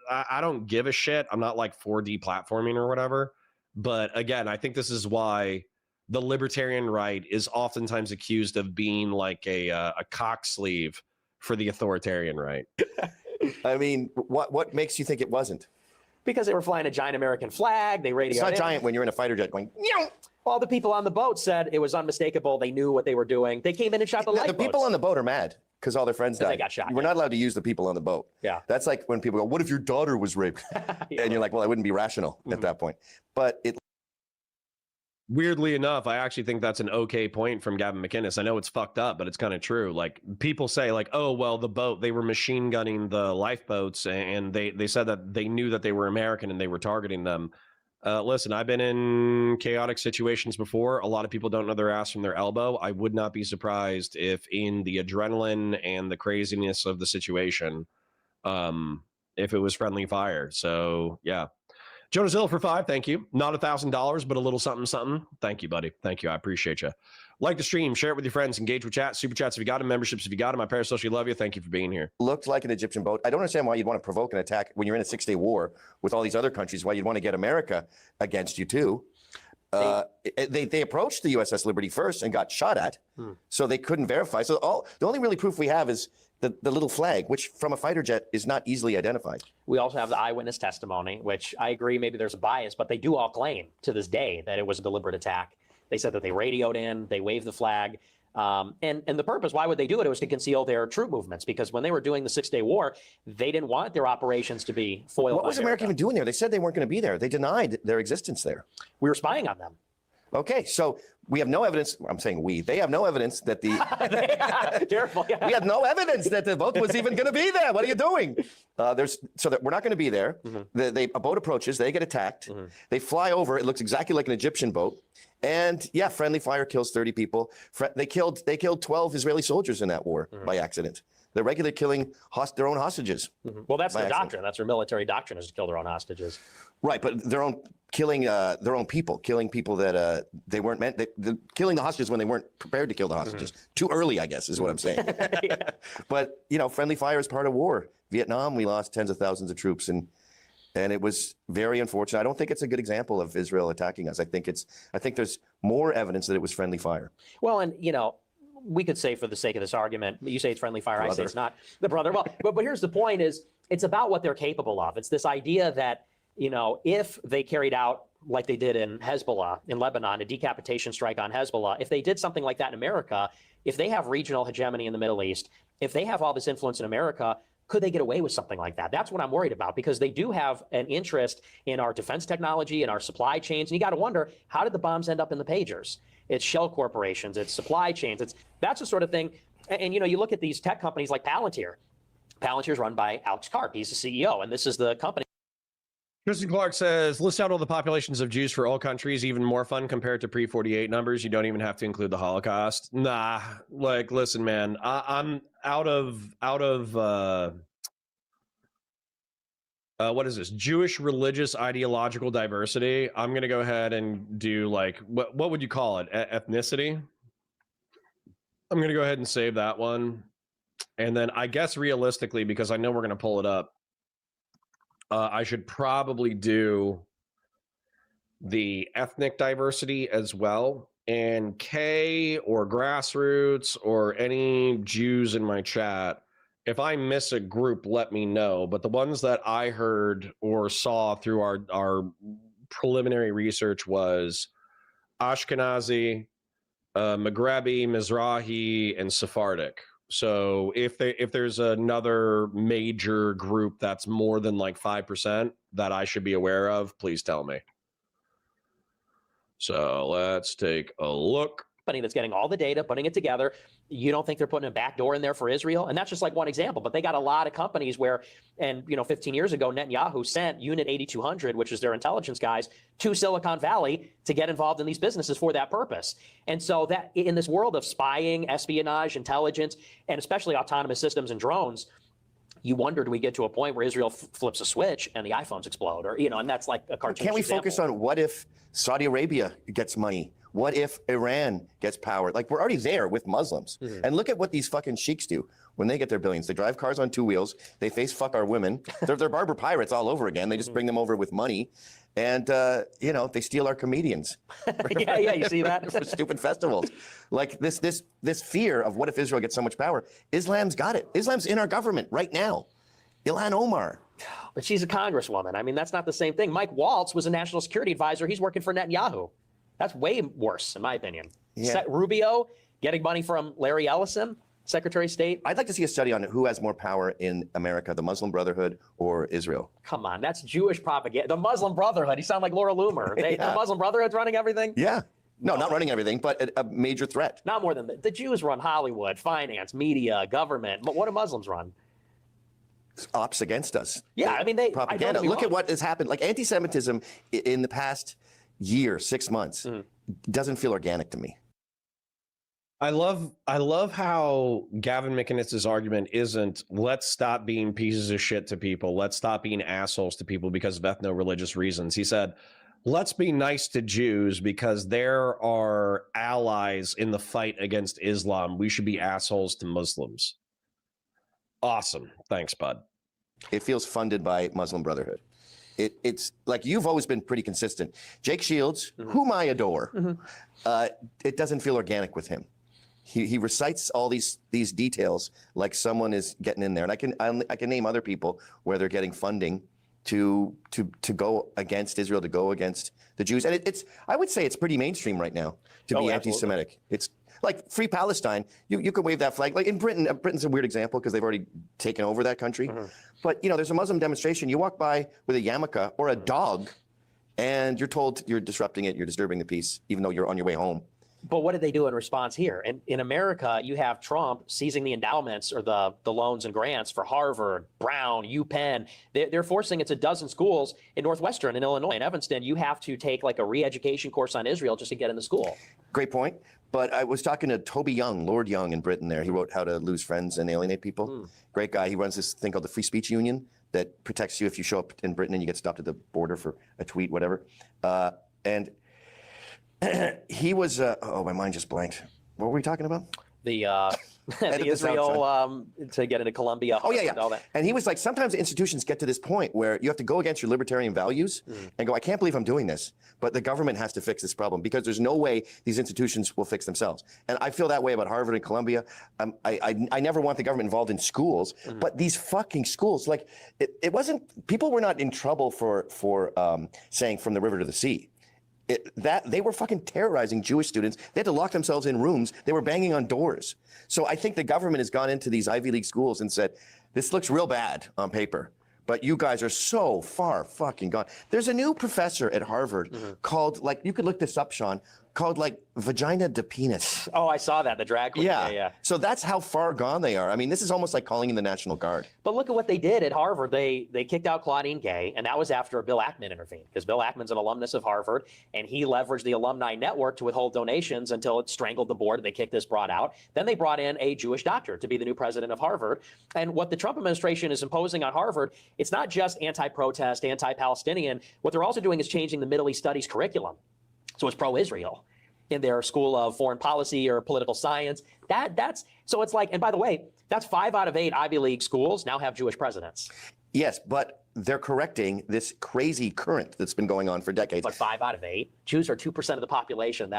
I don't give a shit. I'm not like 4D platforming or whatever. But again, I think this is why the libertarian right is oftentimes accused of being like a cock sleeve for the authoritarian right. I mean, what makes you think it wasn't? Because they were flying a giant American flag. They radioed. It's not giant when you're in a fighter jet going. All the people on the boat said it was unmistakable. They knew what they were doing. They came in and shot the lifeboats. The people on the boat are mad because all their friends died. They got shot. We're not allowed to use the people on the boat. Yeah. That's like when people go, "What if your daughter was raped?" Yeah. And you're like, "Well, I wouldn't be rational at that point." But weirdly enough, I actually think that's an okay point from Gavin Mcinnes. I know it's fucked up, but it's kind of true. Like people say like, oh, well, the boat, they were machine gunning the lifeboats and they said that they knew that they were American and they were targeting them. Listen, I've been in chaotic situations before. A lot of people don't know their ass from their elbow. I would not be surprised if in the adrenaline and the craziness of the situation, if it was friendly fire. So yeah. Jonas Hill for 5, thank you. Not $1,000, but a little something, something. Thank you, buddy. Thank you. I appreciate you. Like the stream, share it with your friends, engage with chat, super chats if you got them, memberships if you got them. I parasocially love you. Thank you for being here. Looked like an Egyptian boat. I don't understand why you'd want to provoke an attack when you're in a 6-day war with all these other countries, why you'd want to get America against you too. They approached the USS Liberty first and got shot at, so they couldn't verify. So the only really proof we have is the little flag, which from a fighter jet is not easily identified. We also have the eyewitness testimony, which I agree maybe there's a bias, but they do all claim to this day that it was a deliberate attack. They said that they radioed in, they waved the flag. And the purpose, why would they do it? It was to conceal their troop movements, because when they were doing the 6-day war, they didn't want their operations to be foiled. What was America even doing there? They said they weren't going to be there. They denied their existence there. We were spying on them. Okay, so we have no evidence. I'm saying we. They have no evidence that the. Careful. Yeah. We have no evidence that the boat was even going to be there. What are you doing? So that we're not going to be there. A boat approaches. They get attacked. They fly over. It looks exactly like an Egyptian boat. And yeah, friendly fire kills 30 people. They killed 12 Israeli soldiers in that war by accident. They're regularly killing their own hostages. Well, that's their doctrine. That's their military doctrine, is to kill their own hostages. Right, but killing their own people, killing people that they weren't meant, killing the hostages when they weren't prepared to kill the hostages. Too early, I guess, is what I'm saying. But, friendly fire is part of war. Vietnam, we lost tens of thousands of troops, and it was very unfortunate. I don't think it's a good example of Israel attacking us. I think there's more evidence that it was friendly fire. Well, and, we could say, for the sake of this argument, you say it's friendly fire, I say it's not. The brother. Well, but here's the point: is it's about what they're capable of. It's this idea that if they carried out, like they did in Hezbollah in Lebanon, a decapitation strike on Hezbollah, if they did something like that in America, if they have regional hegemony in the Middle East, if they have all this influence in America, could they get away with something like that? That's what I'm worried about, because they do have an interest in our defense technology and our supply chains. And you got to wonder, how did the bombs end up in the pagers? It's shell corporations, it's supply chains, that's the sort of thing. And you look at these tech companies like Palantir. Palantir is run by Alex Karp. He's the CEO, and this is the company. Kristen Clark says, list out all the populations of Jews for all countries, even more fun compared to pre-48 numbers. You don't even have to include the Holocaust. Nah, listen, man, I'm out of what is this? Jewish religious ideological diversity. I'm going to go ahead and do what would you call it? Ethnicity? I'm going to go ahead and save that one. And then I guess realistically, because I know we're going to pull it up, I should probably do the ethnic diversity as well. And K or grassroots or any Jews in my chat, if I miss a group, let me know. But the ones that I heard or saw through our preliminary research was Ashkenazi, Maghrebi, Mizrahi, and Sephardic. So if there's another major group that's more than 5% that I should be aware of, please tell me. So let's take a look. That's getting all the data, putting it together. You don't think they're putting a back door in there for Israel? And that's just one example, but they got a lot of companies where, 15 years ago, Netanyahu sent Unit 8200, which is their intelligence guys, to Silicon Valley to get involved in these businesses for that purpose. And so that in this world of spying, espionage, intelligence, and especially autonomous systems and drones, you wonder, do we get to a point where Israel flips a switch and the iPhones explode, or, and that's like a cartoon. Can't we focus on what if Saudi Arabia gets money? What if Iran gets power? We're already there with Muslims. And look at what these fucking sheiks do when they get their billions. They drive cars on 2 wheels. They face fuck our women. They're barber pirates all over again. They just bring them over with money. And, they steal our comedians. yeah, you see that? For stupid festivals. This fear of what if Israel gets so much power. Islam's got it. Islam's in our government right now. Ilhan Omar. But she's a congresswoman. I mean, that's not the same thing. Mike Waltz was a national security advisor. He's working for Netanyahu. That's way worse, in my opinion. Yeah. Rubio getting money from Larry Ellison, Secretary of State. I'd like to see a study on who has more power in America, the Muslim Brotherhood or Israel. Come on, that's Jewish propaganda. The Muslim Brotherhood. You sound like Laura Loomer. The Muslim Brotherhood's running everything? Yeah. No, not running everything, but a major threat. Not more than the Jews run Hollywood, finance, media, government. But what do Muslims run? ops against us. Yeah, I mean, they propaganda. I don't Look at what has happened. Like anti-Semitism in the past year, 6 months, doesn't feel organic to me. I love how Gavin Mcinnes' argument isn't let's stop being pieces of shit to people. Let's stop being assholes to people because of ethno-religious reasons. He said, let's be nice to Jews because they're our allies in the fight against Islam. We should be assholes to Muslims. Awesome. Thanks, bud. It feels funded by Muslim Brotherhood. It's like you've always been pretty consistent. Jake Shields, whom I adore, it doesn't feel organic with him. He recites all these details like someone is getting in there, and I can name other people where they're getting funding to go against Israel, to go against the Jews, and I would say it's pretty mainstream right now to be anti-Semitic. It's like Free Palestine. You could wave that flag. Like in Britain, Britain's a weird example because they've already taken over that country. But there's a Muslim demonstration. You walk by with a yarmulke or a dog, and you're told you're disrupting it, you're disturbing the peace, even though you're on your way home. But what did they do in response here? And in America, you have Trump seizing the endowments or the loans and grants for Harvard, Brown, UPenn. They're forcing it's a dozen schools in Northwestern, in Illinois, in Evanston. You have to take like a re-education course on Israel just to get into school. Great point. But I was talking to Toby Young, Lord Young in Britain there. He wrote How to Lose Friends and Alienate People. Great guy. He runs this thing called the Free Speech Union that protects you if you show up in Britain and you get stopped at the border for a tweet, whatever. And he was, my mind just blanked. What were we talking about? The Israel to get into Columbia. Oh, yeah. All that. And he was like, sometimes institutions get to this point where you have to go against your libertarian values and go, I can't believe I'm doing this, but the government has to fix this problem because there's no way these institutions will fix themselves. And I feel that way about Harvard and Columbia. I never want the government involved in schools, but these fucking schools, like it wasn't, people were not in trouble for saying from the river to the sea. They were fucking terrorizing Jewish students. They had to lock themselves in rooms. They were banging on doors. So I think the government has gone into these Ivy League schools and said, this looks real bad on paper, but you guys are so far fucking gone. There's a new professor at Harvard called, like, you could look this up, Sean, called like vagina de penis. Oh, I saw that, the drag queen. Yeah. So that's how far gone they are. I mean, this is almost like calling in the National Guard. But look at what they did at Harvard. They kicked out Claudine Gay, and that was after Bill Ackman intervened, because Bill Ackman's an alumnus of Harvard, and he leveraged the alumni network to withhold donations until it strangled the board. They kicked this broad out. Then they brought in a Jewish doctor to be the new president of Harvard. And what the Trump administration is imposing on Harvard, it's not just anti-protest, anti-Palestinian. What they're also doing is changing the Middle East studies curriculum. So it's pro-Israel in their School of Foreign Policy or Political Science. So it's like, and by the way, that's 5 out of 8 Ivy League schools now have Jewish presidents. Yes, but they're correcting this crazy current that's been going on for decades. But 5 out of 8? Jews are 2% of the population.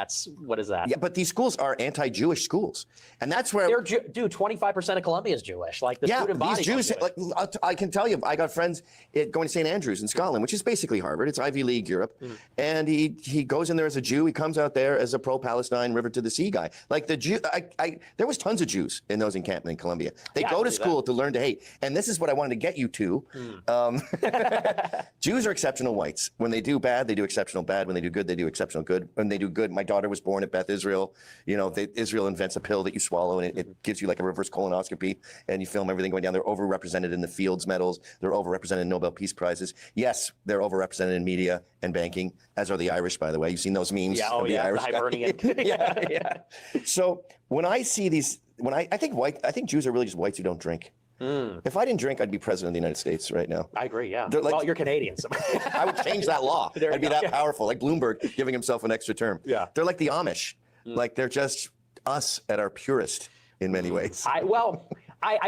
What is that? Yeah, but these schools are anti-Jewish schools. And that's where... Dude, 25% of Columbia is Jewish. Like, the student body... these Jews, like, I can tell you, I got friends going to St. Andrews in Scotland, which is basically Harvard. It's Ivy League Europe. And he goes in there as a Jew. He comes out there as a pro-Palestine, river to the sea guy. Like, the Jew... there was tons of Jews in those encampments in Columbia. They go to school to learn to hate. And this is what I wanted to get you to. Jews are exceptional whites. When they do bad, they do exceptional bad. When they do good, they do exceptional good. When they do good, my daughter was born at Beth Israel. Israel invents a pill that you swallow, and it gives you like a reverse colonoscopy, and you film everything going down. They're overrepresented in the Fields medals. They're overrepresented in Nobel Peace Prizes. Yes, they're overrepresented in media and banking, as are the Irish, by the way. You've seen those memes? Yeah, the Irish the Hibernian. yeah. So when I see these, I think Jews are really just whites who don't drink. If I didn't drink, I'd be president of the United States right now. I agree, yeah. Like, well, you're Canadian. So. I would change that law. I'd be that powerful, like Bloomberg giving himself an extra term. Yeah. They're like the Amish. Like they're just us at our purest in many ways. I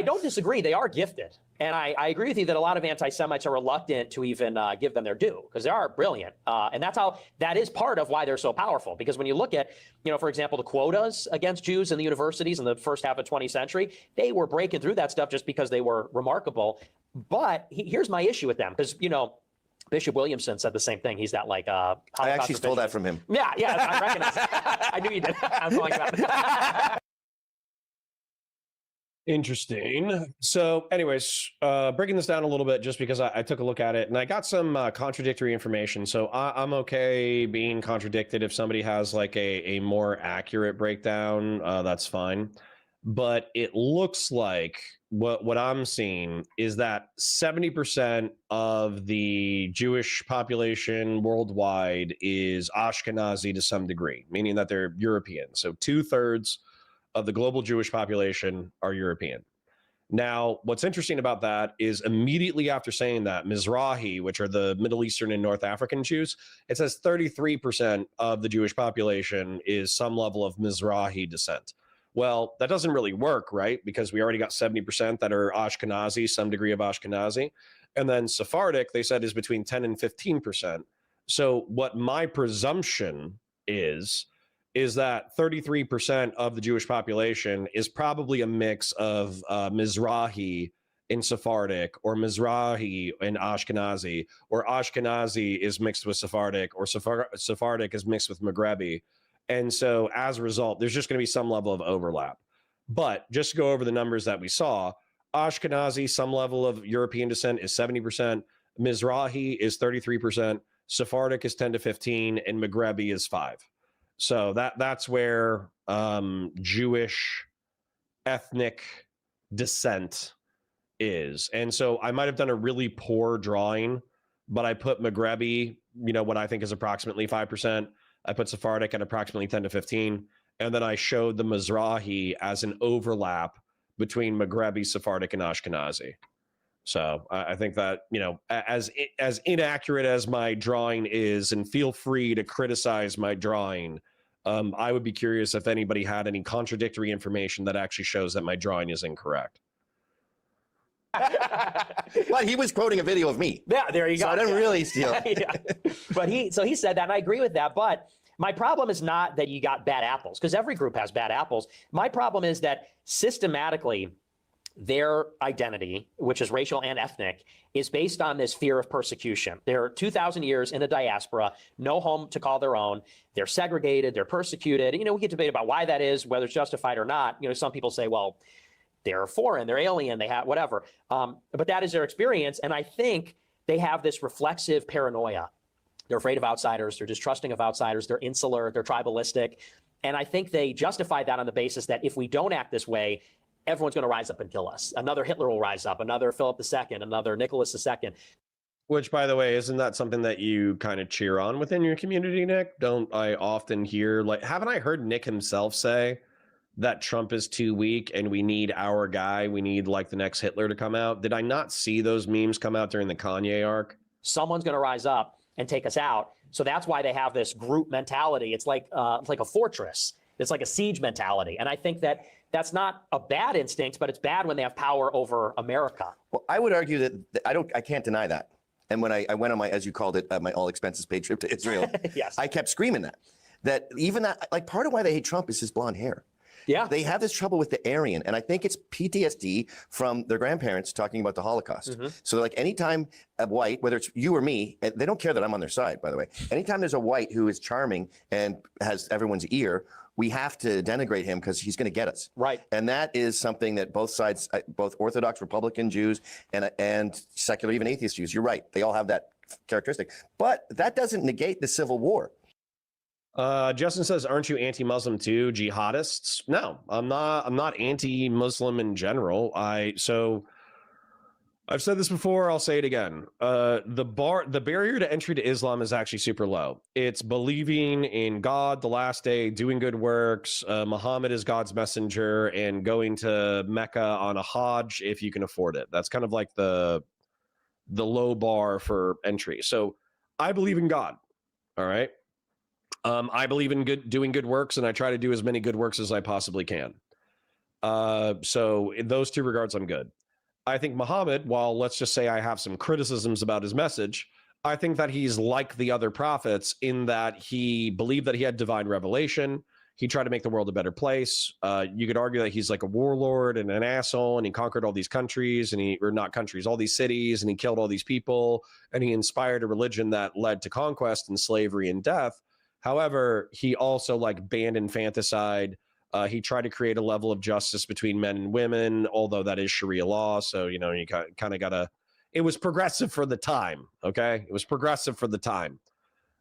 don't disagree. They are gifted. And I agree with you that a lot of anti-Semites are reluctant to even give them their due because they are brilliant. And that is part of why they're so powerful. Because when you look at, for example, the quotas against Jews in the universities in the first half of 20th century, they were breaking through that stuff just because they were remarkable. But here's my issue with them because, Bishop Williamson said the same thing. He's that like... I actually stole that from him. Yeah, I recognize it. I knew you did. I'm calling you out. Interesting. So anyways, breaking this down a little bit just because I took a look at it and I got some contradictory information. So I'm okay being contradicted if somebody has like a more accurate breakdown, that's fine. but it looks like what I'm seeing is that 70% of the Jewish population worldwide is Ashkenazi to some degree, meaning that they're European. So 2/3 of the global Jewish population are European. Now, what's interesting about that is immediately after saying that, Mizrahi, which are the Middle Eastern and North African Jews, it says 33% of the Jewish population is some level of Mizrahi descent. Well, that doesn't really work, right? Because we already got 70% that are Ashkenazi, some degree of Ashkenazi. And then Sephardic, they said, is between 10 and 15%. So what my presumption is that 33% of the Jewish population is probably a mix of Mizrahi in Sephardic, or Mizrahi in Ashkenazi, or Ashkenazi is mixed with Sephardic, or Sephardic is mixed with Maghrebi. And so as a result, there's just going to be some level of overlap. But just to go over the numbers that we saw, Ashkenazi, some level of European descent, is 70%. Mizrahi is 33%. Sephardic is 10 to 15, and Maghrebi is 5. So that's where Jewish ethnic descent is. And so I might have done a really poor drawing, but I put Maghrebi, what I think is approximately 5%. I put Sephardic at approximately 10 to 15. And then I showed the Mizrahi as an overlap between Maghrebi, Sephardic, and Ashkenazi. So I think that, as inaccurate as my drawing is, and feel free to criticize my drawing, I would be curious if anybody had any contradictory information that actually shows that my drawing is incorrect. But he was quoting a video of me. Yeah, there you go. So I don't really steal. Yeah. But he said that, and I agree with that. But my problem is not that you got bad apples, because every group has bad apples. My problem is that systematically, their identity, which is racial and ethnic, is based on this fear of persecution. They're 2,000 years in a diaspora, no home to call their own. They're segregated, they're persecuted. We can debate about why that is, whether it's justified or not. Some people say, well, they're foreign, they're alien, they have whatever. But that is their experience. And I think they have this reflexive paranoia. They're afraid of outsiders, they're distrusting of outsiders, they're insular, they're tribalistic. And I think they justify that on the basis that if we don't act this way, everyone's going to rise up and kill us. Another Hitler will rise up, another Philip II, another Nicholas II. Which, by the way, isn't that something that you kind of cheer on within your community, Nick? Don't I often hear, haven't I heard Nick himself say that Trump is too weak and we need our guy, we need the next Hitler to come out? Did I not see those memes come out during the Kanye arc? Someone's going to rise up and take us out. So that's why they have this group mentality. It's like a fortress. It's like a siege mentality. And I think that that's not a bad instinct, but it's bad when they have power over America. Well, I would argue that I can't deny that. And when I went on my, as you called it, my all expenses paid trip to Israel, yes, I kept screaming that even that, part of why they hate Trump is his blonde hair. Yeah. They have this trouble with the Aryan, and I think it's PTSD from their grandparents talking about the Holocaust. Mm-hmm. So anytime a white, whether it's you or me, they don't care that I'm on their side, by the way. Anytime there's a white who is charming and has everyone's ear, we have to denigrate him because he's going to get us. Right. And that is something that both sides, both Orthodox, Republican Jews, and secular, even atheist Jews, you're right. They all have that characteristic. But that doesn't negate the Civil War. Justin says, aren't you anti-Muslim too? Jihadists? No, I'm not anti-Muslim in general. I've said this before, I'll say it again. The barrier to entry to Islam is actually super low. It's believing in God, the last day, doing good works, Muhammad is God's messenger, and going to Mecca on a Hajj if you can afford it. That's kind of like the low bar for entry. So I believe in God. All right. I believe in doing good works, and I try to do as many good works as I possibly can. So in those two regards, I'm good. I think Muhammad, while let's just say I have some criticisms about his message, I think that he's like the other prophets in that he believed that he had divine revelation. He tried to make the world a better place. You could argue that he's like a warlord and an asshole, and he conquered all these countries, all these cities, and he killed all these people, and he inspired a religion that led to conquest and slavery and death. However, he also banned infanticide. He tried to create a level of justice between men and women, although that is Sharia law. So, you kind of got to, it was progressive for the time. Okay. It was progressive for the time.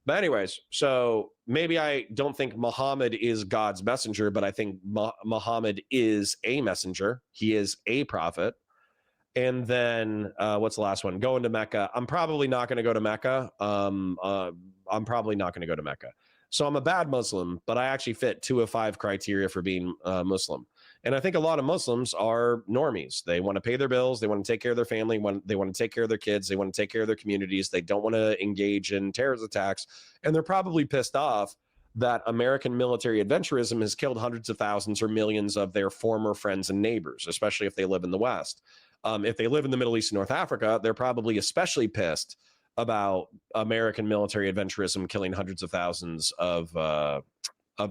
But anyways, so maybe I don't think Muhammad is God's messenger, but I think Muhammad is a messenger. He is a prophet. And then what's the last one? Going to Mecca. I'm probably not going to go to Mecca. I'm probably not going to go to Mecca. So I'm a bad Muslim, but I actually fit 2 of 5 criteria for being Muslim. And I think a lot of Muslims are normies. They want to pay their bills. They want to take care of their family. They want to take care of their kids. They want to take care of their communities. They don't want to engage in terrorist attacks. And they're probably pissed off that American military adventurism has killed hundreds of thousands or millions of their former friends and neighbors, especially if they live in the West. If they live in the Middle East and North Africa, they're probably especially pissed about American military adventurism killing hundreds of thousands of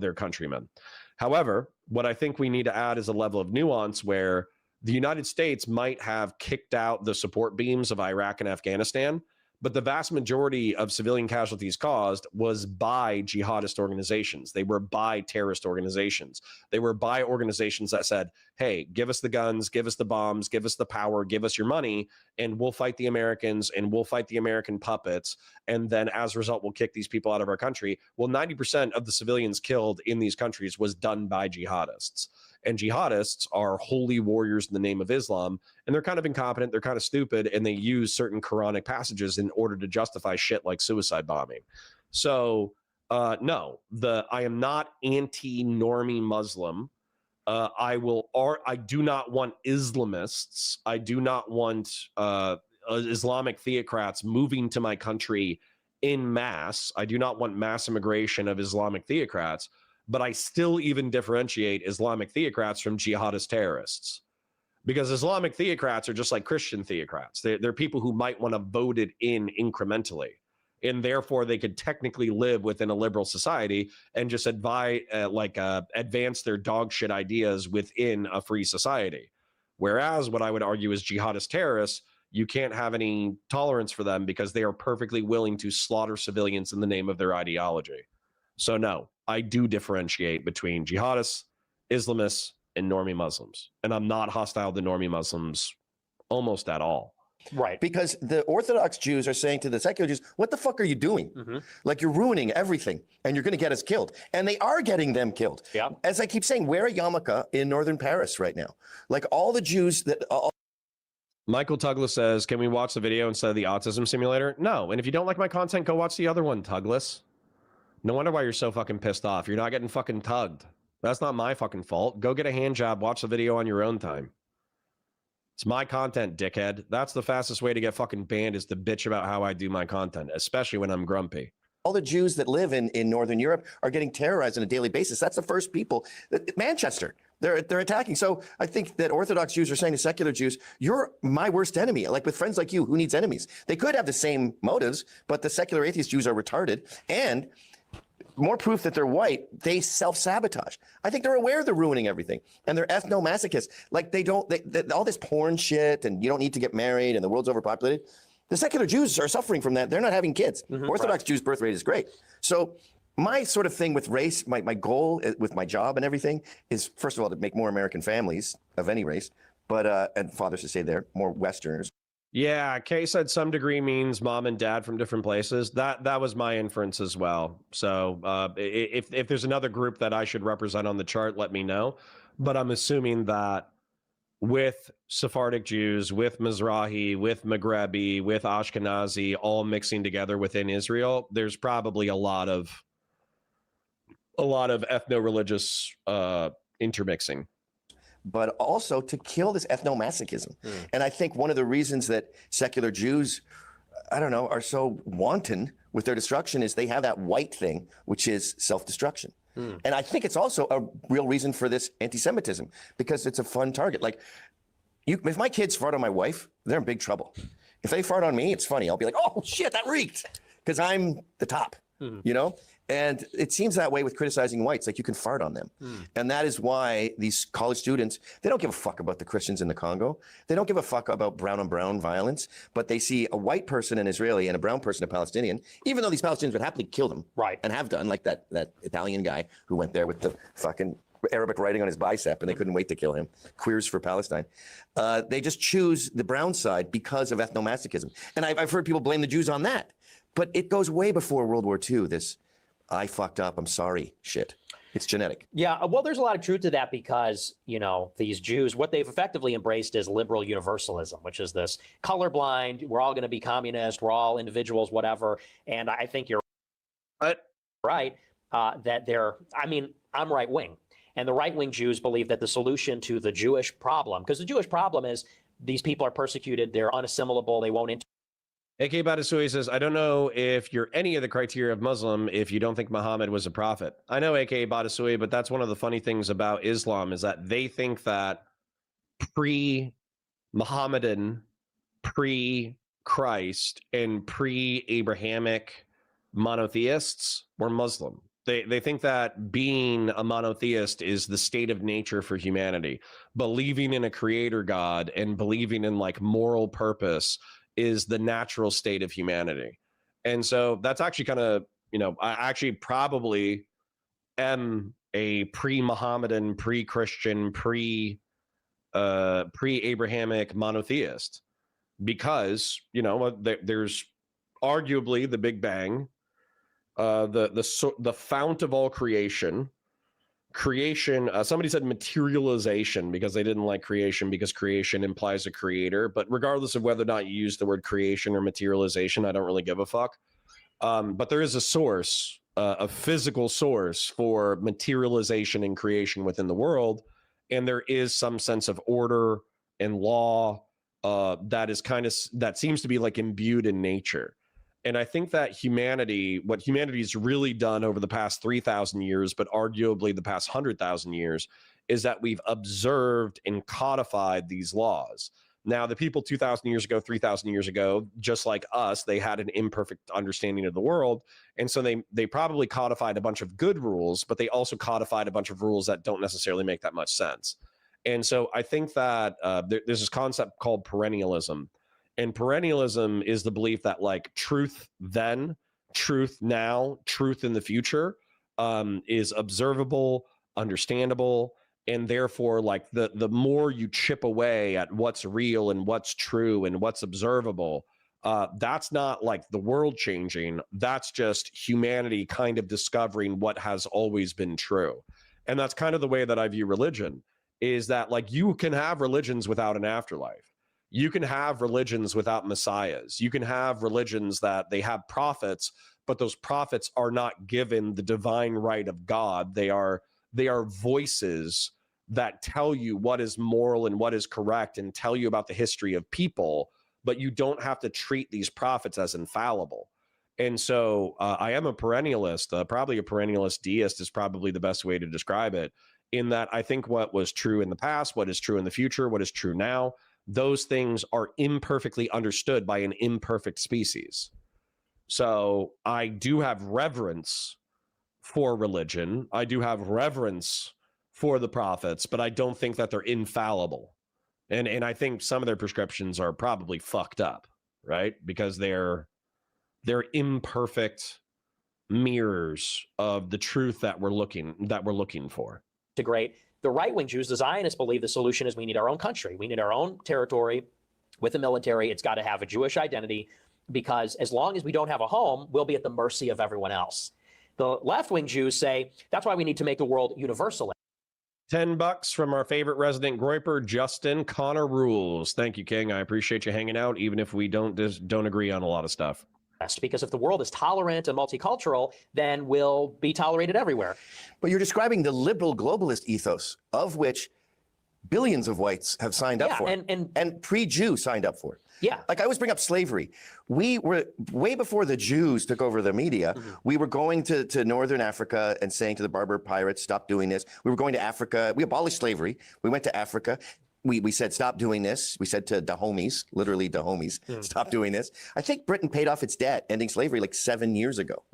their countrymen. However, what I think we need to add is a level of nuance where the United States might have kicked out the support beams of Iraq and Afghanistan, but the vast majority of civilian casualties caused was by jihadist organizations. They were by terrorist organizations. They were by organizations that said, hey, give us the guns, give us the bombs, give us the power, give us your money, and we'll fight the Americans and we'll fight the American puppets. And then as a result, we'll kick these people out of our country. Well, 90% of the civilians killed in these countries was done by jihadists. And jihadists are holy warriors in the name of Islam, and they're kind of incompetent, they're kind of stupid, and they use certain Quranic passages in order to justify shit like suicide bombing. So, no, I am not anti-normie Muslim. I do not want Islamists. I do not want Islamic theocrats moving to my country in mass. I do not want mass immigration of Islamic theocrats. But I still even differentiate Islamic theocrats from jihadist terrorists, because Islamic theocrats are just like Christian theocrats. They're people who might want to vote it in incrementally, and therefore they could technically live within a liberal society and just advance their dog shit ideas within a free society. Whereas what I would argue is jihadist terrorists, you can't have any tolerance for them because they are perfectly willing to slaughter civilians in the name of their ideology. So no, I do differentiate between jihadists, Islamists, and normie Muslims. And I'm not hostile to normie Muslims almost at all. Right. Because the Orthodox Jews are saying to the secular Jews, what the fuck are you doing? Mm-hmm. Like, you're ruining everything and you're going to get us killed. And they are getting them killed. Yeah. As I keep saying, wear a yarmulke in northern Paris right now. Like, all the Jews that... Michael Tuglas says, can we watch the video instead of the autism simulator? No. And if you don't like my content, go watch the other one, Tuglas. No wonder why you're so fucking pissed off. You're not getting fucking tugged. That's not my fucking fault. Go get a hand job. Watch the video on your own time. It's my content, dickhead. That's the fastest way to get fucking banned, is to bitch about how I do my content, especially when I'm grumpy. All the Jews that live in Northern Europe are getting terrorized on a daily basis. That's the first people. Manchester, they're attacking. So I think that Orthodox Jews are saying to secular Jews, you're my worst enemy. Like, with friends like you, who needs enemies? They could have the same motives, but the secular atheist Jews are retarded. And more proof that they're white, they self-sabotage. I think they're aware they're ruining everything. And they're ethno-masochists. Like, all this porn shit, and you don't need to get married, and the world's overpopulated. The secular Jews are suffering from that. They're not having kids. Mm-hmm, Orthodox Jews' birth rate is great. So my sort of thing with race, my goal with my job and everything is, first of all, to make more American families of any race, but and fathers to stay there, more Westerners. Yeah, Kay said some degree means mom and dad from different places. That was my inference as well. So if there's another group that I should represent on the chart, let me know. But I'm assuming that with Sephardic Jews, with Mizrahi, with Maghrebi, with Ashkenazi, all mixing together within Israel, there's probably a lot of ethno-religious intermixing. But also to kill this ethno-masochism. And I think one of the reasons that secular Jews, I don't know, are so wanton with their destruction is they have that white thing, which is self-destruction. And I think it's also a real reason for this anti-Semitism, because it's a fun target. Like, if my kids fart on my wife, they're in big trouble. If they fart on me, it's funny. I'll be like, oh shit, that reeked, because I'm the top, you know? And it seems that way with criticizing whites, like you can fart on them. And that is why these college students, they don't give a fuck about the Christians in the Congo. They don't give a fuck about brown on brown violence, but they see a white person, an Israeli, and a brown person, a Palestinian, even though these Palestinians would happily kill them. Right. And have done, like that Italian guy who went there with the fucking Arabic writing on his bicep, and they couldn't wait to kill him. Queers for Palestine. They just choose the brown side because of ethnomasochism. And I've heard people blame the Jews on that. But it goes way before World War II, this I fucked up, I'm sorry shit. It's genetic. Yeah, well, there's a lot of truth to that because, you know, these Jews, what they've effectively embraced is liberal universalism, which is this colorblind, we're all going to be communist, we're all individuals, whatever. And I think you're right that I'm right wing. And the right wing Jews believe that the solution to the Jewish problem, because the Jewish problem is these people are persecuted, they're unassimilable, they won't. AK Badasui says, I don't know if you're any of the criteria of Muslim if you don't think Muhammad was a prophet. I know AK Badasui, but that's one of the funny things about Islam is that they think that pre-Muhammadan, pre-Christ, and pre-Abrahamic monotheists were Muslim. They think that being a monotheist is the state of nature for humanity. Believing in a creator God and believing in like moral purpose is the natural state of humanity. And so that's actually kind of, you know, I actually probably am a pre-Muhammadan, pre-Christian, pre-Abrahamic monotheist because, you know, there's arguably the Big Bang, the fount of all creation, somebody said materialization because they didn't like creation because creation implies a creator, but regardless of whether or not you use the word creation or materialization, I don't really give a fuck. But there is a source, a physical source for materialization and creation within the world, and there is some sense of order and law that seems to be like imbued in nature. And I think that what humanity's really done over the past 3,000 years, but arguably the past 100,000 years, is that we've observed and codified these laws. Now, the people 2,000 years ago, 3,000 years ago, just like us, they had an imperfect understanding of the world. And so they probably codified a bunch of good rules, but they also codified a bunch of rules that don't necessarily make that much sense. And so I think that there's this concept called perennialism. And perennialism is the belief that like truth then, truth now, truth in the future is observable, understandable, and therefore like the more you chip away at what's real and what's true and what's observable, that's not like the world changing. That's just humanity kind of discovering what has always been true. And that's kind of the way that I view religion, is that like you can have religions without an afterlife. You can have religions without messiahs. You can have religions that they have prophets, but those prophets are not given the divine right of God. They are voices that tell you what is moral and what is correct and tell you about the history of people, but you don't have to treat these prophets as infallible. And so I am a perennialist, probably a perennialist deist is probably the best way to describe it, in that I think what was true in the past, what is true in the future, what is true now, those things are imperfectly understood by an imperfect species. So I do have reverence for religion. I do have reverence for the prophets, but I don't think that they're infallible. And I think some of their prescriptions are probably fucked up, right? Because they're imperfect mirrors of the truth that we're looking for. Integrate. The right-wing Jews, the Zionists, believe the solution is we need our own country. We need our own territory with a military. It's got to have a Jewish identity because as long as we don't have a home, we'll be at the mercy of everyone else. The left-wing Jews say that's why we need to make the world universal. $10 from our favorite resident Groiper, Justin. Connor rules. Thank you, King. I appreciate you hanging out, even if we don't agree on a lot of stuff. Because if the world is tolerant and multicultural, then we'll be tolerated everywhere. But you're describing the liberal globalist ethos, of which billions of whites have signed up for, and pre-Jew signed up for. Yeah. Like I always bring up slavery. We were, way before the Jews took over the media, we were going to Northern Africa and saying to the Berber pirates, stop doing this. We were going to Africa. We abolished slavery. We went to Africa. We said, stop doing this. We said to the homies, literally the homies, stop doing this. I think Britain paid off its debt, ending slavery like 7 years ago.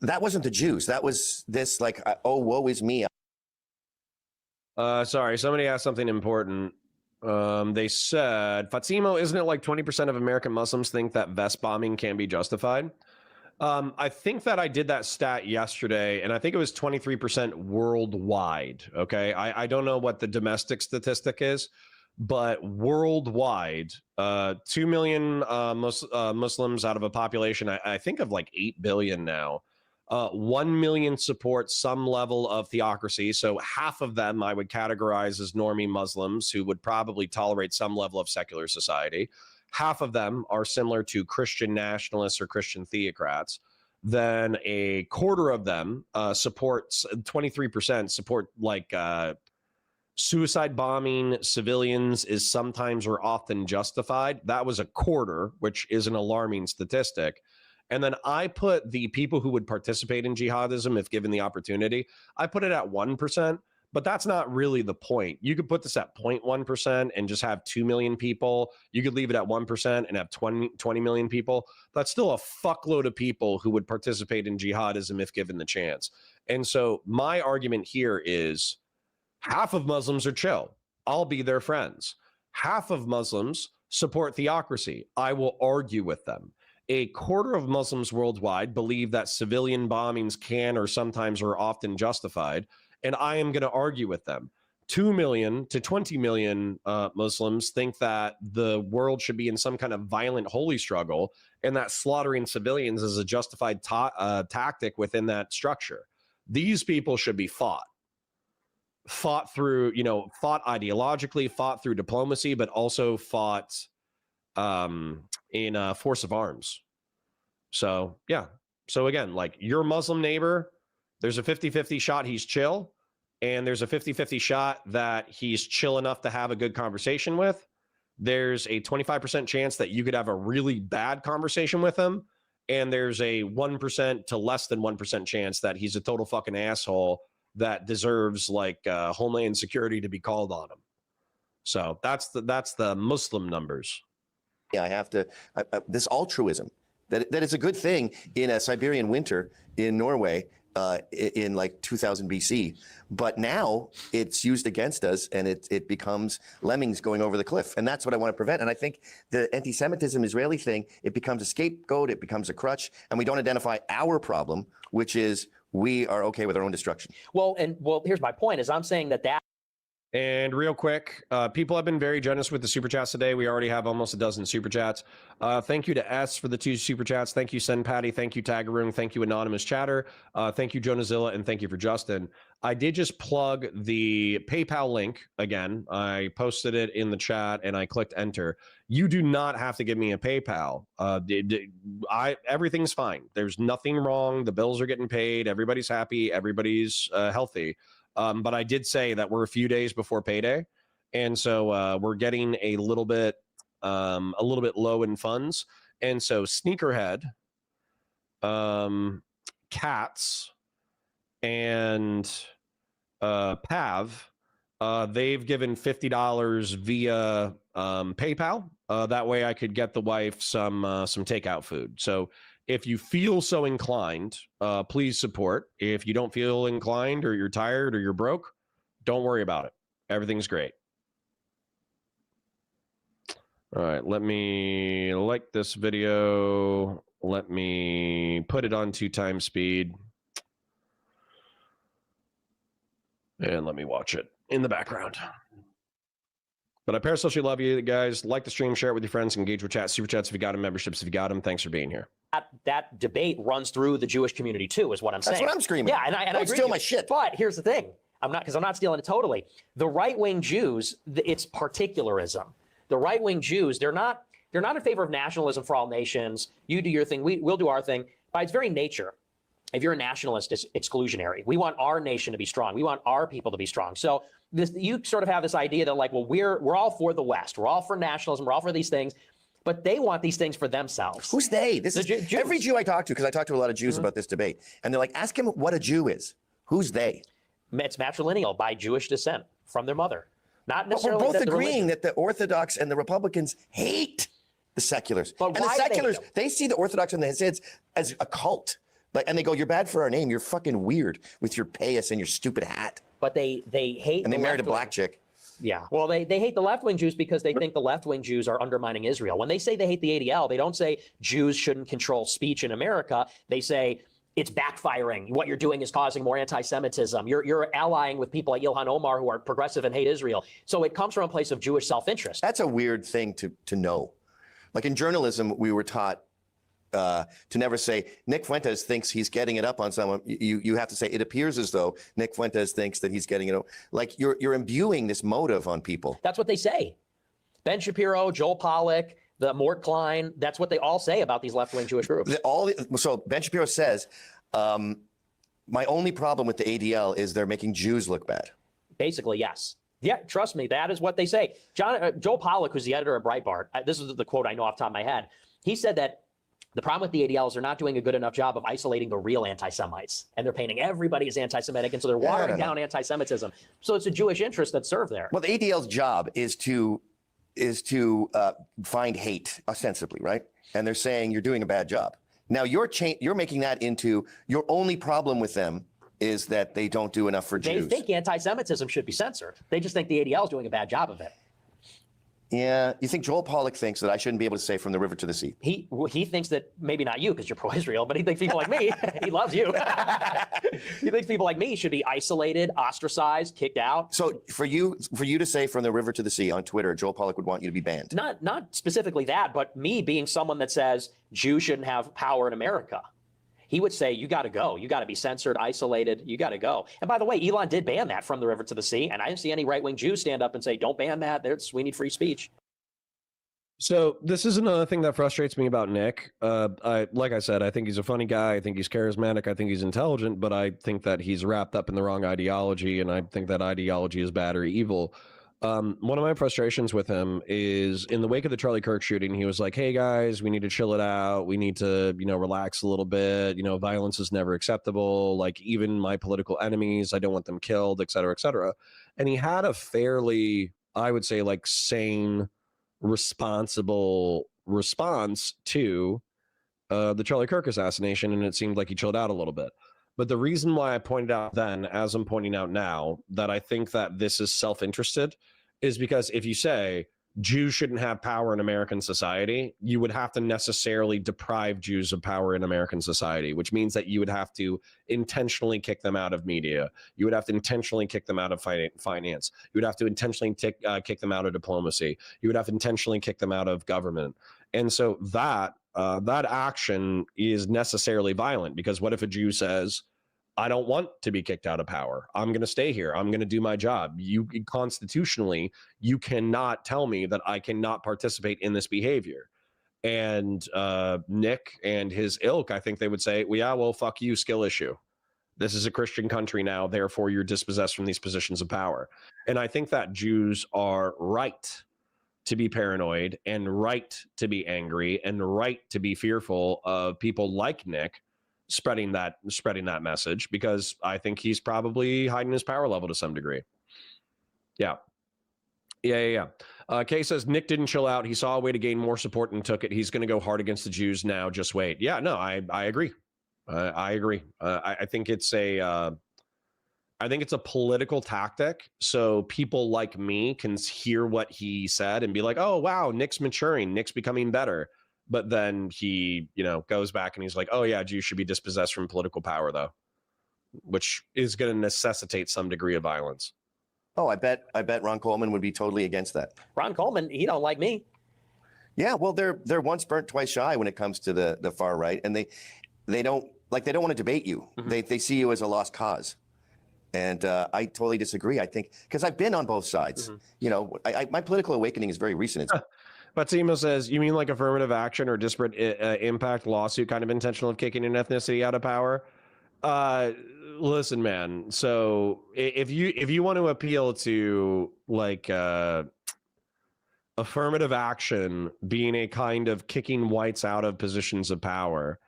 That wasn't the Jews. That was this like, oh, woe is me. Sorry, somebody asked something important. They said, Fatsimo, isn't it like 20% of American Muslims think that vest bombing can be justified? I think that I did that stat yesterday, and I think it was 23% worldwide. Okay, I don't know what the domestic statistic is, but worldwide, 2 million Muslims out of a population, I think of like 8 billion now. 1 million support some level of theocracy. So half of them I would categorize as normie Muslims who would probably tolerate some level of secular society. Half of them are similar to Christian nationalists or Christian theocrats. Then a quarter of them supports, 23% support like suicide bombing civilians is sometimes or often justified. That was a quarter, which is an alarming statistic. And then I put the people who would participate in jihadism, if given the opportunity, I put it at 1%, but that's not really the point. You could put this at 0.1% and just have 2 million people. You could leave it at 1% and have 20 million people. That's still a fuckload of people who would participate in jihadism if given the chance. And so my argument here is half of Muslims are chill. I'll be their friends. Half of Muslims support theocracy. I will argue with them. A quarter of Muslims worldwide believe that civilian bombings can or sometimes are often justified, and I am going to argue with them. 2 million to 20 million Muslims think that the world should be in some kind of violent holy struggle, and that slaughtering civilians is a justified tactic within that structure. These people should be fought through, fought ideologically, fought through diplomacy, but also fought in force of arms. So, yeah. So again, like your Muslim neighbor, there's a 50-50 shot he's chill, and there's a 50-50 shot that he's chill enough to have a good conversation with. There's a 25% chance that you could have a really bad conversation with him, and there's a 1% to less than 1% chance that he's a total fucking asshole that deserves like Homeland Security to be called on him. So that's the Muslim numbers. Yeah, I have to. This altruism that is a good thing in a Siberian winter in Norway in like 2000 BC, but now it's used against us, and it becomes lemmings going over the cliff, and that's what I want to prevent. And I think the anti-Semitism Israeli thing, it becomes a scapegoat, it becomes a crutch, and we don't identify our problem, which is we are okay with our own destruction. Well, here's my point: is I'm saying that. And real quick, people have been very generous with the super chats today. We already have almost a dozen super chats. Thank you to S for the 2 super chats. Thank you, Sen Patty. Thank you, Tagaroon. Thank you, Anonymous Chatter. Thank you, Jonazilla. And thank you for Justin. I did just plug the PayPal link again. I posted it in the chat and I clicked enter. You do not have to give me a PayPal. Everything's fine. There's nothing wrong. The bills are getting paid. Everybody's happy. Everybody's healthy. But I did say that we're a few days before payday, and so we're getting a little bit low in funds. And so Sneakerhead, Cats, and Pav, they've given $50 via PayPal. That way I could get the wife some takeout food. So if you feel so inclined, please support. If you don't feel inclined, or you're tired, or you're broke, don't worry about it. Everything's great. All right, let me like this video. Let me put it on 2 times speed. And let me watch it in the background. But I parasocially love you guys. Like the stream, share it with your friends, engage with chat, super chats if you got them, memberships if you got them. Thanks for being here. That debate runs through the Jewish community too, is what I'm saying. That's what I'm screaming. Yeah, and I agree. Don't steal my shit. But here's the thing: I'm not stealing it totally. The right-wing Jews, it's particularism. The right-wing Jews, they're not in favor of nationalism for all nations. You do your thing, we'll do our thing. By its very nature, if you're a nationalist, it's exclusionary. We want our nation to be strong. We want our people to be strong. So you sort of have this idea that, like, well, we're all for the West. We're all for nationalism. We're all for these things. But they want these things for themselves. Who's they? This is Jews. Every Jew I talk to, because I talk to a lot of Jews about this debate, and they're like, ask him what a Jew is. Who's they? It's matrilineal by Jewish descent from their mother. Not But we're necessarily both the agreeing religion. that the Orthodox and the Republicans hate the seculars. But and the why do they hate seculars, them? they see the Orthodox and the Hasids as a cult. Like, and they go, you're bad for our name. You're fucking weird with your payas and your stupid hat. But they hate. And they married a left-wing- black chick. Yeah. Well, they hate the left-wing Jews because they think the left-wing Jews are undermining Israel. When they say they hate the ADL, they don't say Jews shouldn't control speech in America. They say it's backfiring. What you're doing is causing more anti-Semitism. You're allying with people like Ilhan Omar who are progressive and hate Israel. So it comes from a place of Jewish self-interest. That's a weird thing to know. Like in journalism, we were taught to never say, Nick Fuentes thinks he's getting it up on someone. You have to say, it appears as though Nick Fuentes thinks that he's getting it up. Like you're imbuing this motive on people. That's what they say. Ben Shapiro, Joel Pollack, the Mort Klein, that's what they all say about these left-wing Jewish groups. So Ben Shapiro says, my only problem with the ADL is they're making Jews look bad. Basically, yes. Yeah, trust me, that is what they say. Joel Pollack, who's the editor of Breitbart, this is the quote I know off the top of my head. He said that the problem with the ADL is they're not doing a good enough job of isolating the real anti-Semites. And they're painting everybody as anti-Semitic, and so they're watering down anti-Semitism. So it's a Jewish interest that's served there. Well, the ADL's job is to find hate, ostensibly, right? And they're saying you're doing a bad job. Now you're making that into your only problem with them is that they don't do enough for Jews. They think anti-Semitism should be censored. They just think the ADL is doing a bad job of it. Yeah, you think Joel Pollack thinks that I shouldn't be able to say from the river to the sea? He thinks that, maybe not you because you're pro-Israel, but he thinks people like me, he loves you. He thinks people like me should be isolated, ostracized, kicked out. So for you to say from the river to the sea on Twitter, Joel Pollack would want you to be banned. Not specifically that, but me being someone that says Jews shouldn't have power in America. He would say, you got to go. You got to be censored, isolated. You got to go. And by the way, Elon did ban that from the river to the sea. And I didn't see any right-wing Jews stand up and say, don't ban that. We need free speech. So this is another thing that frustrates me about Nick. Like I said, I think he's a funny guy. I think he's charismatic. I think he's intelligent, but I think that he's wrapped up in the wrong ideology. And I think that ideology is bad or evil. One of my frustrations with him is in the wake of the Charlie Kirk shooting, he was like, hey guys, we need to chill it out. We need to, relax a little bit. Violence is never acceptable. Like even my political enemies, I don't want them killed, et cetera, et cetera. And he had a fairly, I would say, like sane, responsible response to the Charlie Kirk assassination. And it seemed like he chilled out a little bit. But the reason why I pointed out then, as I'm pointing out now, that I think that this is self-interested is because if you say Jews shouldn't have power in American society, you would have to necessarily deprive Jews of power in American society, which means that you would have to intentionally kick them out of media. You would have to intentionally kick them out of finance. You would have to intentionally kick them out of diplomacy. You would have to intentionally kick them out of government. And so that action is necessarily violent, because what if a Jew says, I don't want to be kicked out of power. I'm going to stay here. I'm going to do my job. You constitutionally, you cannot tell me that I cannot participate in this behavior. And Nick and his ilk, I think they would say, well, yeah, well, fuck you, skill issue. This is a Christian country now. Therefore, you're dispossessed from these positions of power. And I think that Jews are right to be paranoid and right to be angry and right to be fearful of people like Nick spreading that message, because I think he's probably hiding his power level to some degree. Yeah. Kay says Nick didn't chill out. He saw a way to gain more support and took it. He's going to go hard against the Jews now. Just wait. Yeah, no, I agree. I agree. I think it's a political tactic. So people like me can hear what he said and be like, oh, wow, Nick's maturing. Nick's becoming better. But then he, goes back and he's like, oh, yeah, Jews should be dispossessed from political power, though, which is going to necessitate some degree of violence. Oh, I bet Ron Coleman would be totally against that. Ron Coleman, he don't like me. Yeah, well, they're once burnt, twice shy when it comes to the far right. And they don't want to debate you. Mm-hmm. They see you as a lost cause. And I totally disagree. I think because I've been on both sides. Mm-hmm. My political awakening is very recent. Batsimo says, you mean like affirmative action or disparate impact lawsuit kind of intentional of kicking an ethnicity out of power? Listen, man. So if you want to appeal to like affirmative action being a kind of kicking whites out of positions of power,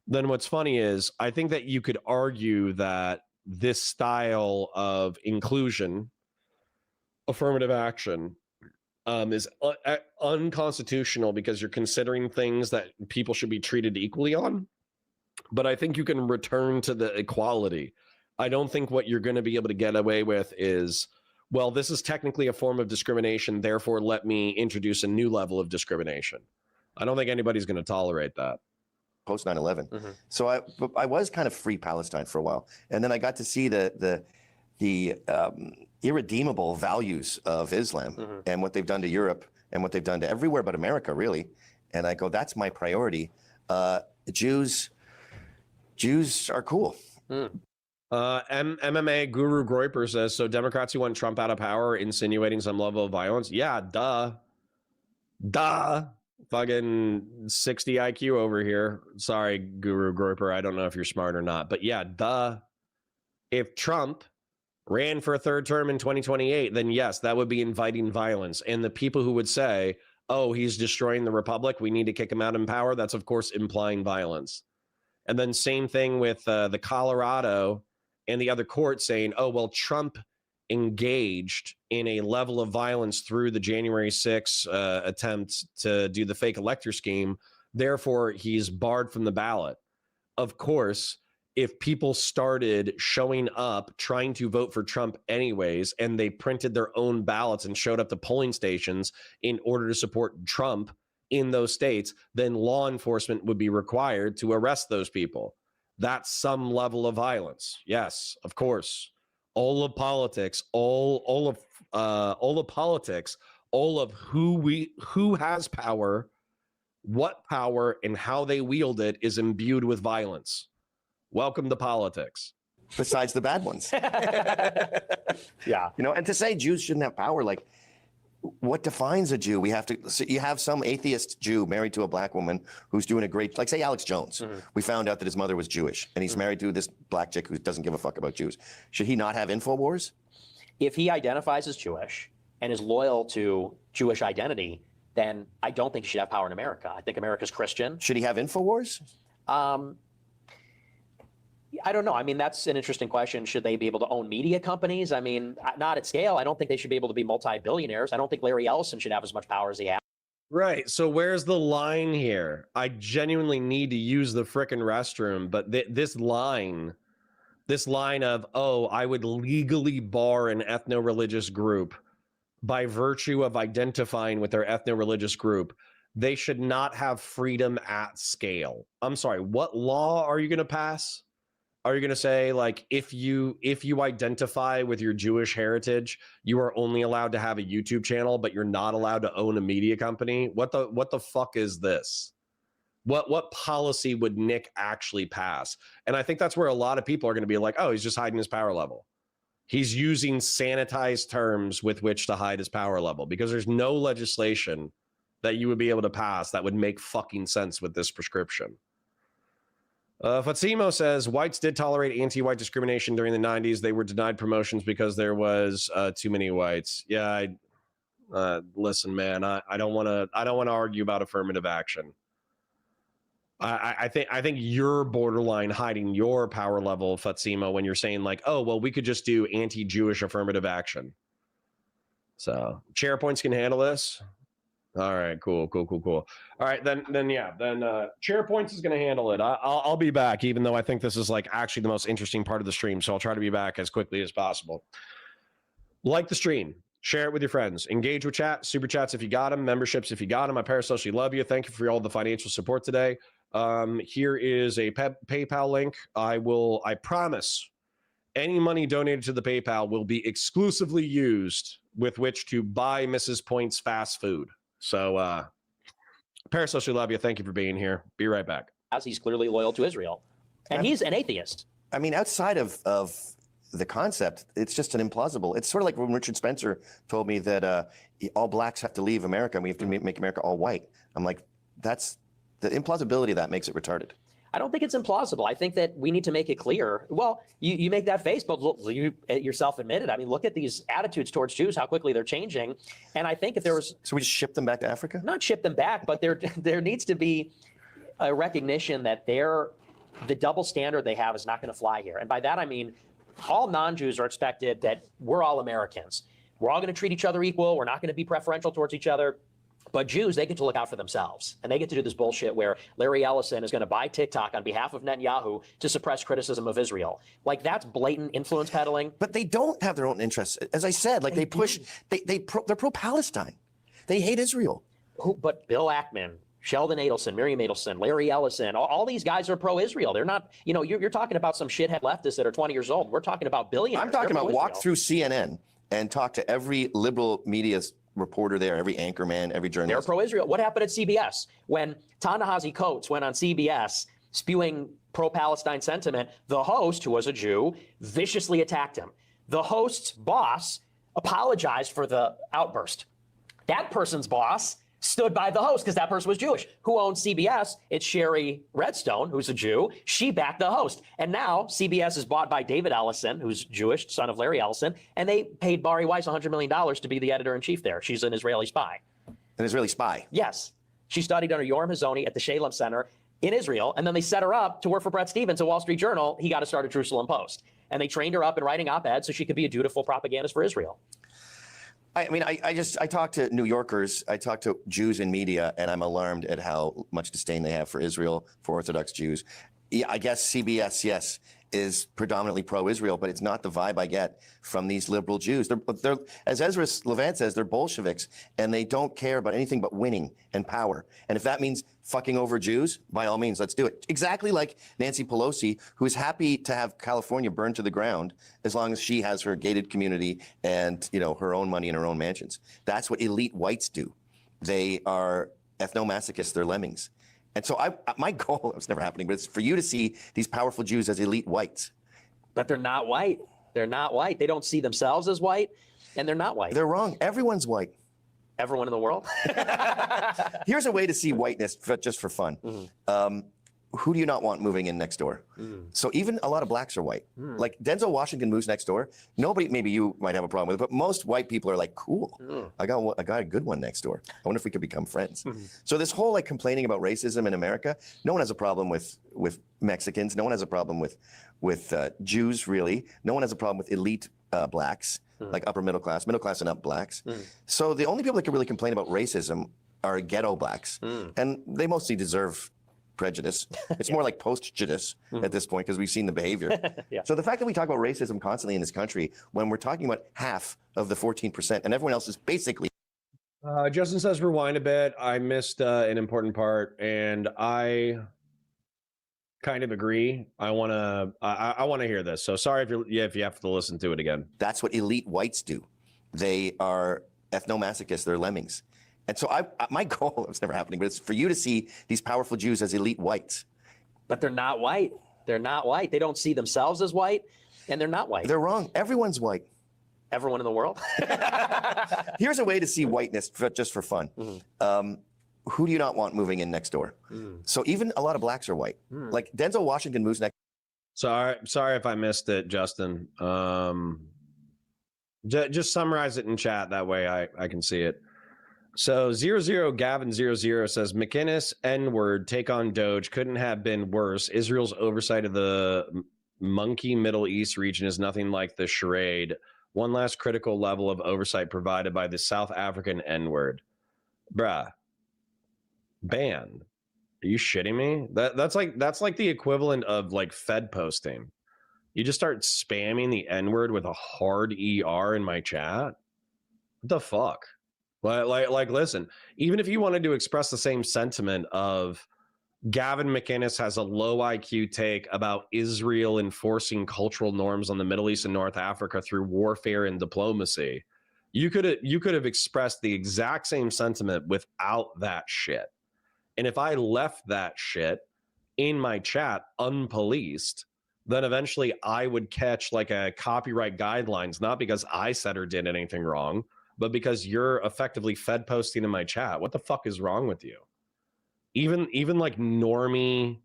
then what's funny is I think that you could argue that this style of inclusion, affirmative action, is unconstitutional because you're considering things that people should be treated equally on. But I think you can return to the equality. I don't think what you're going to be able to get away with is, well, this is technically a form of discrimination, therefore let me introduce a new level of discrimination. I don't think anybody's going to tolerate that. post 9/11. So I was kind of free Palestine for a while, and then I got to see the irredeemable values of Islam and what they've done to Europe and what they've done to everywhere but America, really. And I go, that's my priority. Jews are cool. MMA Guru Groiper says, so Democrats who want Trump out of power insinuating some level of violence? Yeah, duh. Fucking 60 IQ over here. Sorry, Guru Groiper. I don't know if you're smart or not, but yeah, duh. If Trump ran for a third term in 2028, then yes, that would be inviting violence. And the people who would say, oh, he's destroying the republic, we need to kick him out in power, that's of course implying violence. And then same thing with the Colorado and the other court saying, oh, well, Trump engaged in a level of violence through the January 6th attempt to do the fake elector scheme. Therefore, he's barred from the ballot. Of course, if people started showing up trying to vote for Trump anyways, and they printed their own ballots and showed up to polling stations in order to support Trump in those states, then law enforcement would be required to arrest those people. That's some level of violence. Yes, of course. All of politics, all of politics, all of who has power, what power, and how they wield it is imbued with violence. Welcome to politics. Besides the bad ones. Yeah. You know, and to say Jews shouldn't have power, like, what defines a Jew? So you have some atheist Jew married to a black woman who's doing a great, like say Alex Jones. We found out that his mother was Jewish and he's married to this black chick who doesn't give a fuck about Jews. Should he not have InfoWars? If he identifies as Jewish and is loyal to Jewish identity, then I don't think he should have power in America. I think America's Christian. Should he have InfoWars? I don't know. I mean, that's an interesting question. Should they be able to own media companies? I mean, not at scale. I don't think they should be able to be multi-billionaires. I don't think Larry Ellison should have as much power as he has. Right. So where's the line here? I genuinely need to use the frickin' restroom, but this line of, oh, I would legally bar an ethno-religious group by virtue of identifying with their ethno-religious group. They should not have freedom at scale. I'm sorry, what law are you going to pass? Are you going to say, like, if you identify with your Jewish heritage, you are only allowed to have a YouTube channel, but you're not allowed to own a media company? What the fuck is this? What policy would Nick actually pass? And I think that's where a lot of people are going to be like, oh, he's just hiding his power level. He's using sanitized terms with which to hide his power level, because there's no legislation that you would be able to pass that would make fucking sense with this prescription. Fatsimo says, whites did tolerate anti-white discrimination during the 90s. They were denied promotions because there was too many whites. Yeah, listen, man, I don't want to argue about affirmative action. I think you're borderline hiding your power level, Fatsimo, when you're saying like, oh, well, we could just do anti-Jewish affirmative action. So ChairPoints can handle this. All right, cool. All right, then ChairPoints is going to handle it. I'll be back, even though I think this is like actually the most interesting part of the stream. So I'll try to be back as quickly as possible. Like the stream, share it with your friends, engage with chat, super chats if you got them, memberships if you got them. I parasocially love you. Thank you for all the financial support today. Here is a PayPal link. I promise any money donated to the PayPal will be exclusively used with which to buy Mrs. Point's fast food. So, parasocially love you. Thank you for being here. Be right back. As he's clearly loyal to Israel, and he's an atheist. I mean, outside of the concept, it's just an implausible. It's sort of like when Richard Spencer told me that all blacks have to leave America and we have to make America all white. I'm like, that's the implausibility of that makes it retarded. I don't think it's implausible. I think that we need to make it clear. Well, you make that face, but you yourself admitted. I mean, look at these attitudes towards Jews, how quickly they're changing. And I think if there was... So we just ship them back to Africa? Not ship them back, but there needs to be a recognition that the double standard they have is not going to fly here. And by that, I mean, all non-Jews are expected that we're all Americans. We're all going to treat each other equal. We're not going to be preferential towards each other. But Jews, they get to look out for themselves, and they get to do this bullshit where Larry Ellison is going to buy TikTok on behalf of Netanyahu to suppress criticism of Israel. Like, that's blatant influence peddling. But they don't have their own interests. As I said, like they're pro-Palestine. They hate Israel. But Bill Ackman Sheldon Adelson, Miriam Adelson, Larry Ellison, all these guys are pro-Israel. They're not, you're talking about some shithead leftists that are 20 years old. We're talking about billionaires. I'm talking They're about walk pro-Israel. through CNN and talk to every liberal media reporter there, every anchorman, every They're journalist. pro-Israel. What happened at CBS when Ta-Nehisi Coates went on CBS spewing pro-Palestine sentiment? The host, who was a Jew, viciously attacked him. The host's boss apologized for the outburst. That person's boss stood by the host because that person was Jewish. Who owns CBS? It's Sherry Redstone, who's a Jew. She backed the host. And now CBS is bought by David Ellison, who's Jewish, son of Larry Ellison, and they paid Bari Weiss $100 million to be the editor-in-chief there. She's an Israeli spy. An Israeli spy? Yes. She studied under Yoram Hazony at the Shalem Center in Israel, and then they set her up to work for Bret Stephens at Wall Street Journal. He got to start a Jerusalem Post. And they trained her up in writing op-eds so she could be a dutiful propagandist for Israel. I mean, I talk to New Yorkers, I talk to Jews in media, and I'm alarmed at how much disdain they have for Israel, for Orthodox Jews. Yeah, I guess CBS, yes, is predominantly pro-Israel, but it's not the vibe I get from these liberal Jews. They're, as Ezra Levant says, they're Bolsheviks, and they don't care about anything but winning and power. And if that means fucking over Jews, by all means, let's do it. Exactly like Nancy Pelosi, who is happy to have California burned to the ground as long as she has her gated community and, her own money and her own mansions. That's what elite whites do. They are ethnomasochists, they're lemmings. And so my goal, it's never happening, but it's for you to see these powerful Jews as elite whites. But they're not white. They're not white. They don't see themselves as white, and they're not white. They're wrong. Everyone's white. Everyone in the world? Here's a way to see whiteness just for fun. Mm-hmm. Who do you not want moving in next door? Mm. So even a lot of blacks are white. Mm. Like Denzel Washington moves next door. Nobody, maybe you might have a problem with it, but most white people are like, cool, I got a good one next door. I wonder if we could become friends. Mm-hmm. So this whole complaining about racism in America, no one has a problem with Mexicans. No one has a problem with Jews, really. No one has a problem with elite blacks, like upper middle class and up blacks. Mm. So the only people that can really complain about racism are ghetto blacks. Mm. And they mostly deserve prejudice. It's more like post-judice at this point because we've seen the behavior. Yeah. So the fact that we talk about racism constantly in this country when we're talking about half of the 14% and everyone else is basically... Justin says rewind a bit. I missed an important part and I kind of agree. I want to hear this. So sorry if you have to listen to it again. That's what elite whites do. They are ethnomasochists. They're lemmings. And so my goal, it's never happening, but it's for you to see these powerful Jews as elite whites. But they're not white. They're not white. They don't see themselves as white, and they're not white. They're wrong. Everyone's white. Everyone in the world? Here's a way to see whiteness just for fun. Mm-hmm. Who do you not want moving in next door? Mm. So even a lot of blacks are white. Mm. Like Denzel Washington moves next. Sorry if I missed it, Justin. Just summarize it in chat. That way I can see it. So 00 Gavin 00 says McInnes N-word take on Doge couldn't have been worse. Israel's oversight of the monkey Middle East region is nothing like the charade. One last critical level of oversight provided by the South African N-word. Bruh. Ban. Are you shitting me? That's like the equivalent of like Fed posting. You just start spamming the N-word with a hard ER in my chat. What the fuck? Like, listen, even if you wanted to express the same sentiment of Gavin Mcinnes has a low IQ take about Israel enforcing cultural norms on the Middle East and North Africa through warfare and diplomacy, you could have expressed the exact same sentiment without that shit. And if I left that shit in my chat unpoliced, then eventually I would catch like a copyright guidelines, not because I said or did anything wrong, but because you're effectively Fed posting in my chat. What the fuck is wrong with you? Even like normie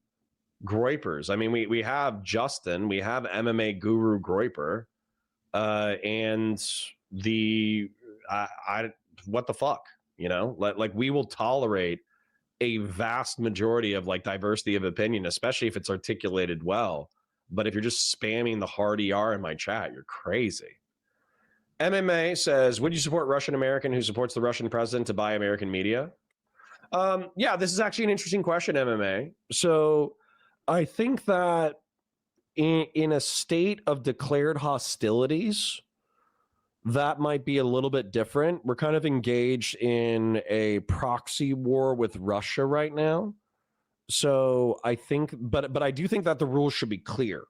groypers. I mean, we have Justin, we have MMA guru groyper, and what the fuck, like we will tolerate a vast majority of like diversity of opinion, especially if it's articulated well. But if you're just spamming the hard ER in my chat, you're crazy. MMA says, would you support Russian American who supports the Russian president to buy American media? Yeah, this is actually an interesting question, MMA. So I think that in a state of declared hostilities, that might be a little bit different. We're kind of engaged in a proxy war with Russia right now. So I think, but I do think that the rules should be clear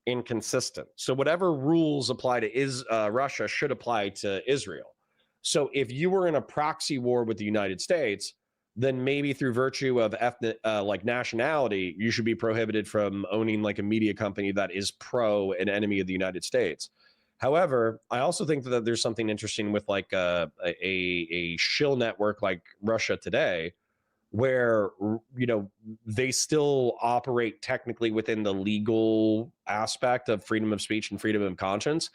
and consistent. So whatever rules apply to Russia should apply to Israel. So if you were in a proxy war with the United States, then maybe through virtue of ethnic, like nationality, you should be prohibited from owning like a media company that is pro and enemy of the United States. However, I also think that there's something interesting with like a shill network like Russia Today, where they still operate technically within the legal aspect of freedom of speech and freedom of conscience.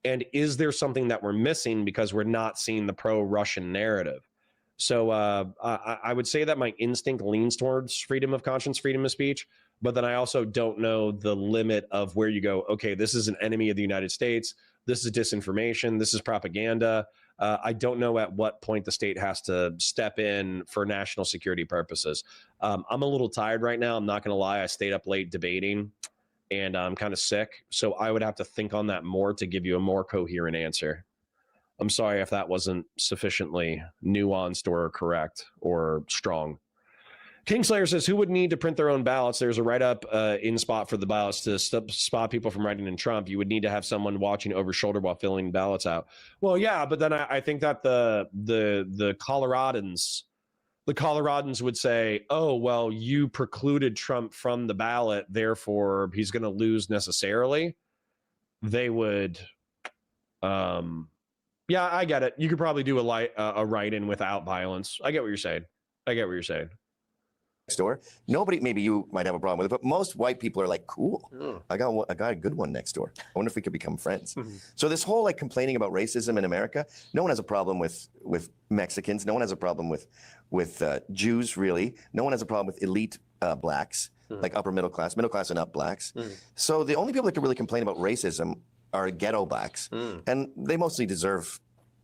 And is there something that we're missing because we're not seeing the pro-Russian narrative? So I would say that my instinct leans towards freedom of conscience, freedom of speech, but then I also don't know the limit of where you go, okay, this is an enemy of the United States, this is disinformation, this is propaganda. I don't know at what point the state has to step in for national security purposes. I'm a little tired right now. I'm not going to lie. I stayed up late debating and I'm kind of sick. So I would have to think on that more to give you a more coherent answer. I'm sorry if that wasn't sufficiently nuanced or correct or strong. Kingslayer says, who would need to print their own ballots? There's a write-up in spot for the ballots to spot people from writing in Trump. You would need to have someone watching over shoulder while filling ballots out. Well, yeah, but then I think that the Coloradans would say, oh, well, you precluded Trump from the ballot, therefore he's going to lose necessarily. They would, yeah, I get it. You could probably do a write-in without violence. I get what you're saying. Next door. Nobody, maybe you might have a problem with it, but most white people are like, cool, I got a good one next door. I wonder if we could become friends. So this whole like complaining about racism in America, no one has a problem with Mexicans. No one has a problem with Jews, really. No one has a problem with elite blacks, like upper middle class and up blacks. So the only people that can really complain about racism are ghetto blacks, and they mostly deserve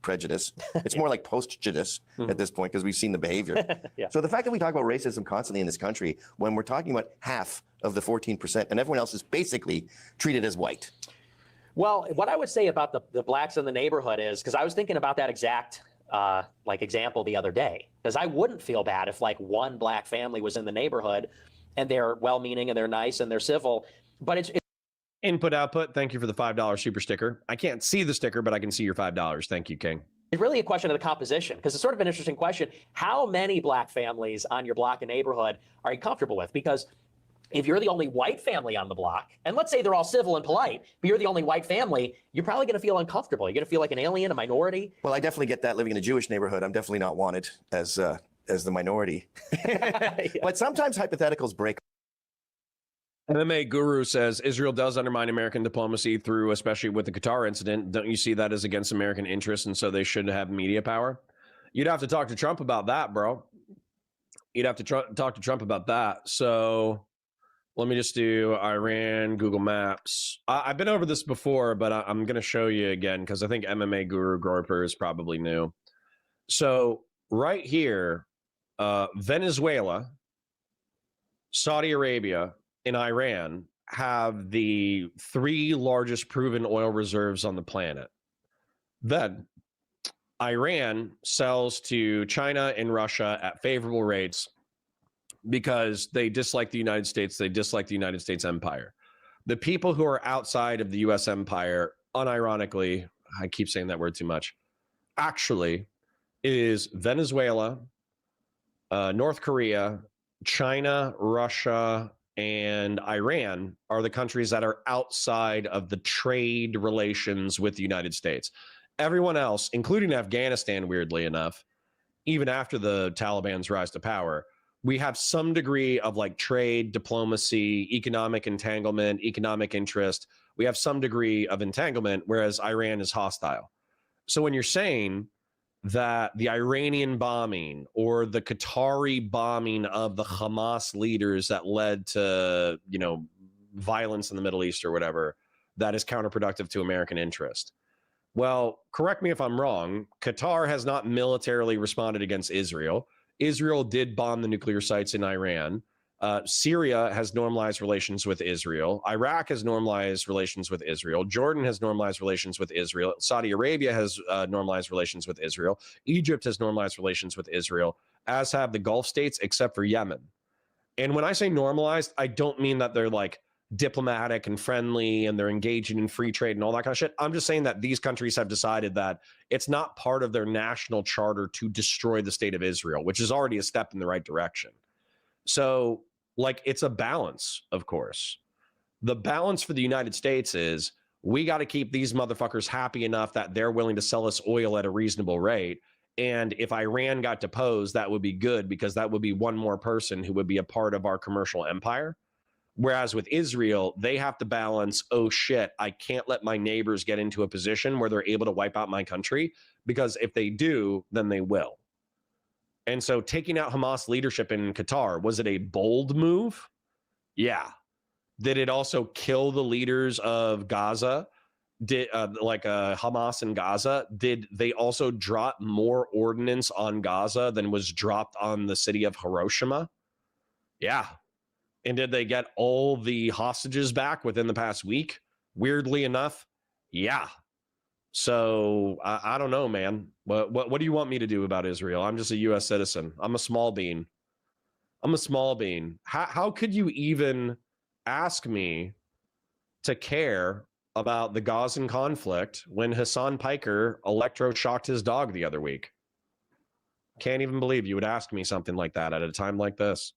prejudice. It's more like post-judice at this point because we've seen the behavior. Yeah. So the fact that we talk about racism constantly in this country when we're talking about half of the 14% and everyone else is basically treated as white. Well, what I would say about the blacks in the neighborhood is, because I was thinking about that exact like example the other day, because I wouldn't feel bad if like one black family was in the neighborhood and they're well-meaning and they're nice and they're civil, but it's Input output. Thank you for the $5 super sticker. I can't see the sticker, but I can see your $5. Thank you, King. It's really a question of the composition, because it's sort of an interesting question. How many black families on your block and neighborhood are you comfortable with? Because if you're the only white family on the block, and let's say they're all civil and polite, but you're the only white family, you're probably going to feel uncomfortable. You're going to feel like an alien, a minority. Well, I definitely get that living in a Jewish neighborhood. I'm definitely not wanted as the minority. But sometimes hypotheticals break. MMA Guru says Israel does undermine American diplomacy through, especially with the Qatar incident. Don't you see that as against American interests, and so they should have media power? You'd have to talk to Trump about that, bro. You'd have to talk to Trump about that. So let me just do Iran, Google Maps. I've been over this before, but I'm going to show you again because I think MMA Guru Gorper is probably new. So right here, Venezuela, Saudi Arabia, and Iran have the 3 largest proven oil reserves on the planet. Then Iran sells to China and Russia at favorable rates because they dislike the United States. They dislike the United States empire. The people who are outside of the U.S. empire, unironically, I keep saying that word too much, actually is Venezuela, North Korea, China, Russia, and Iran are the countries that are outside of the trade relations with the United States. Everyone else, including Afghanistan, weirdly enough, even after the Taliban's rise to power, we have some degree of like trade, diplomacy, economic entanglement, economic interest. We have some degree of entanglement, whereas Iran is hostile. So when you're saying that the Iranian bombing or the Qatari bombing of the Hamas leaders that led to, violence in the Middle East or whatever, that is counterproductive to American interest. Well, correct me if I'm wrong. Qatar has not militarily responded against Israel. Israel did bomb the nuclear sites in Iran. Syria has normalized relations with Israel. Iraq has normalized relations with Israel. Jordan has normalized relations with Israel. Saudi Arabia has normalized relations with Israel. Egypt has normalized relations with Israel, as have the Gulf states, except for Yemen. And when I say normalized, I don't mean that they're like diplomatic and friendly and they're engaging in free trade and all that kind of shit. I'm just saying that these countries have decided that it's not part of their national charter to destroy the state of Israel, which is already a step in the right direction. So, like, it's a balance, of course. The balance for the United States is we got to keep these motherfuckers happy enough that they're willing to sell us oil at a reasonable rate. And if Iran got deposed, that would be good because that would be one more person who would be a part of our commercial empire. Whereas with Israel, they have to balance, oh shit, I can't let my neighbors get into a position where they're able to wipe out my country, because if they do, then they will. And so taking out Hamas leadership in Qatar, was it a bold move? Yeah. Did it also kill the leaders of Gaza? Did Hamas in Gaza? Did they also drop more ordnance on Gaza than was dropped on the city of Hiroshima? Yeah. And did they get all the hostages back within the past week? Weirdly enough, yeah. So I don't know, man. What do you want me to do about Israel? I'm just a U.S. citizen. I'm a small bean. How could you even ask me to care about the Gazan conflict when Hassan Piker electroshocked his dog the other week? Can't even believe you would ask me something like that at a time like this.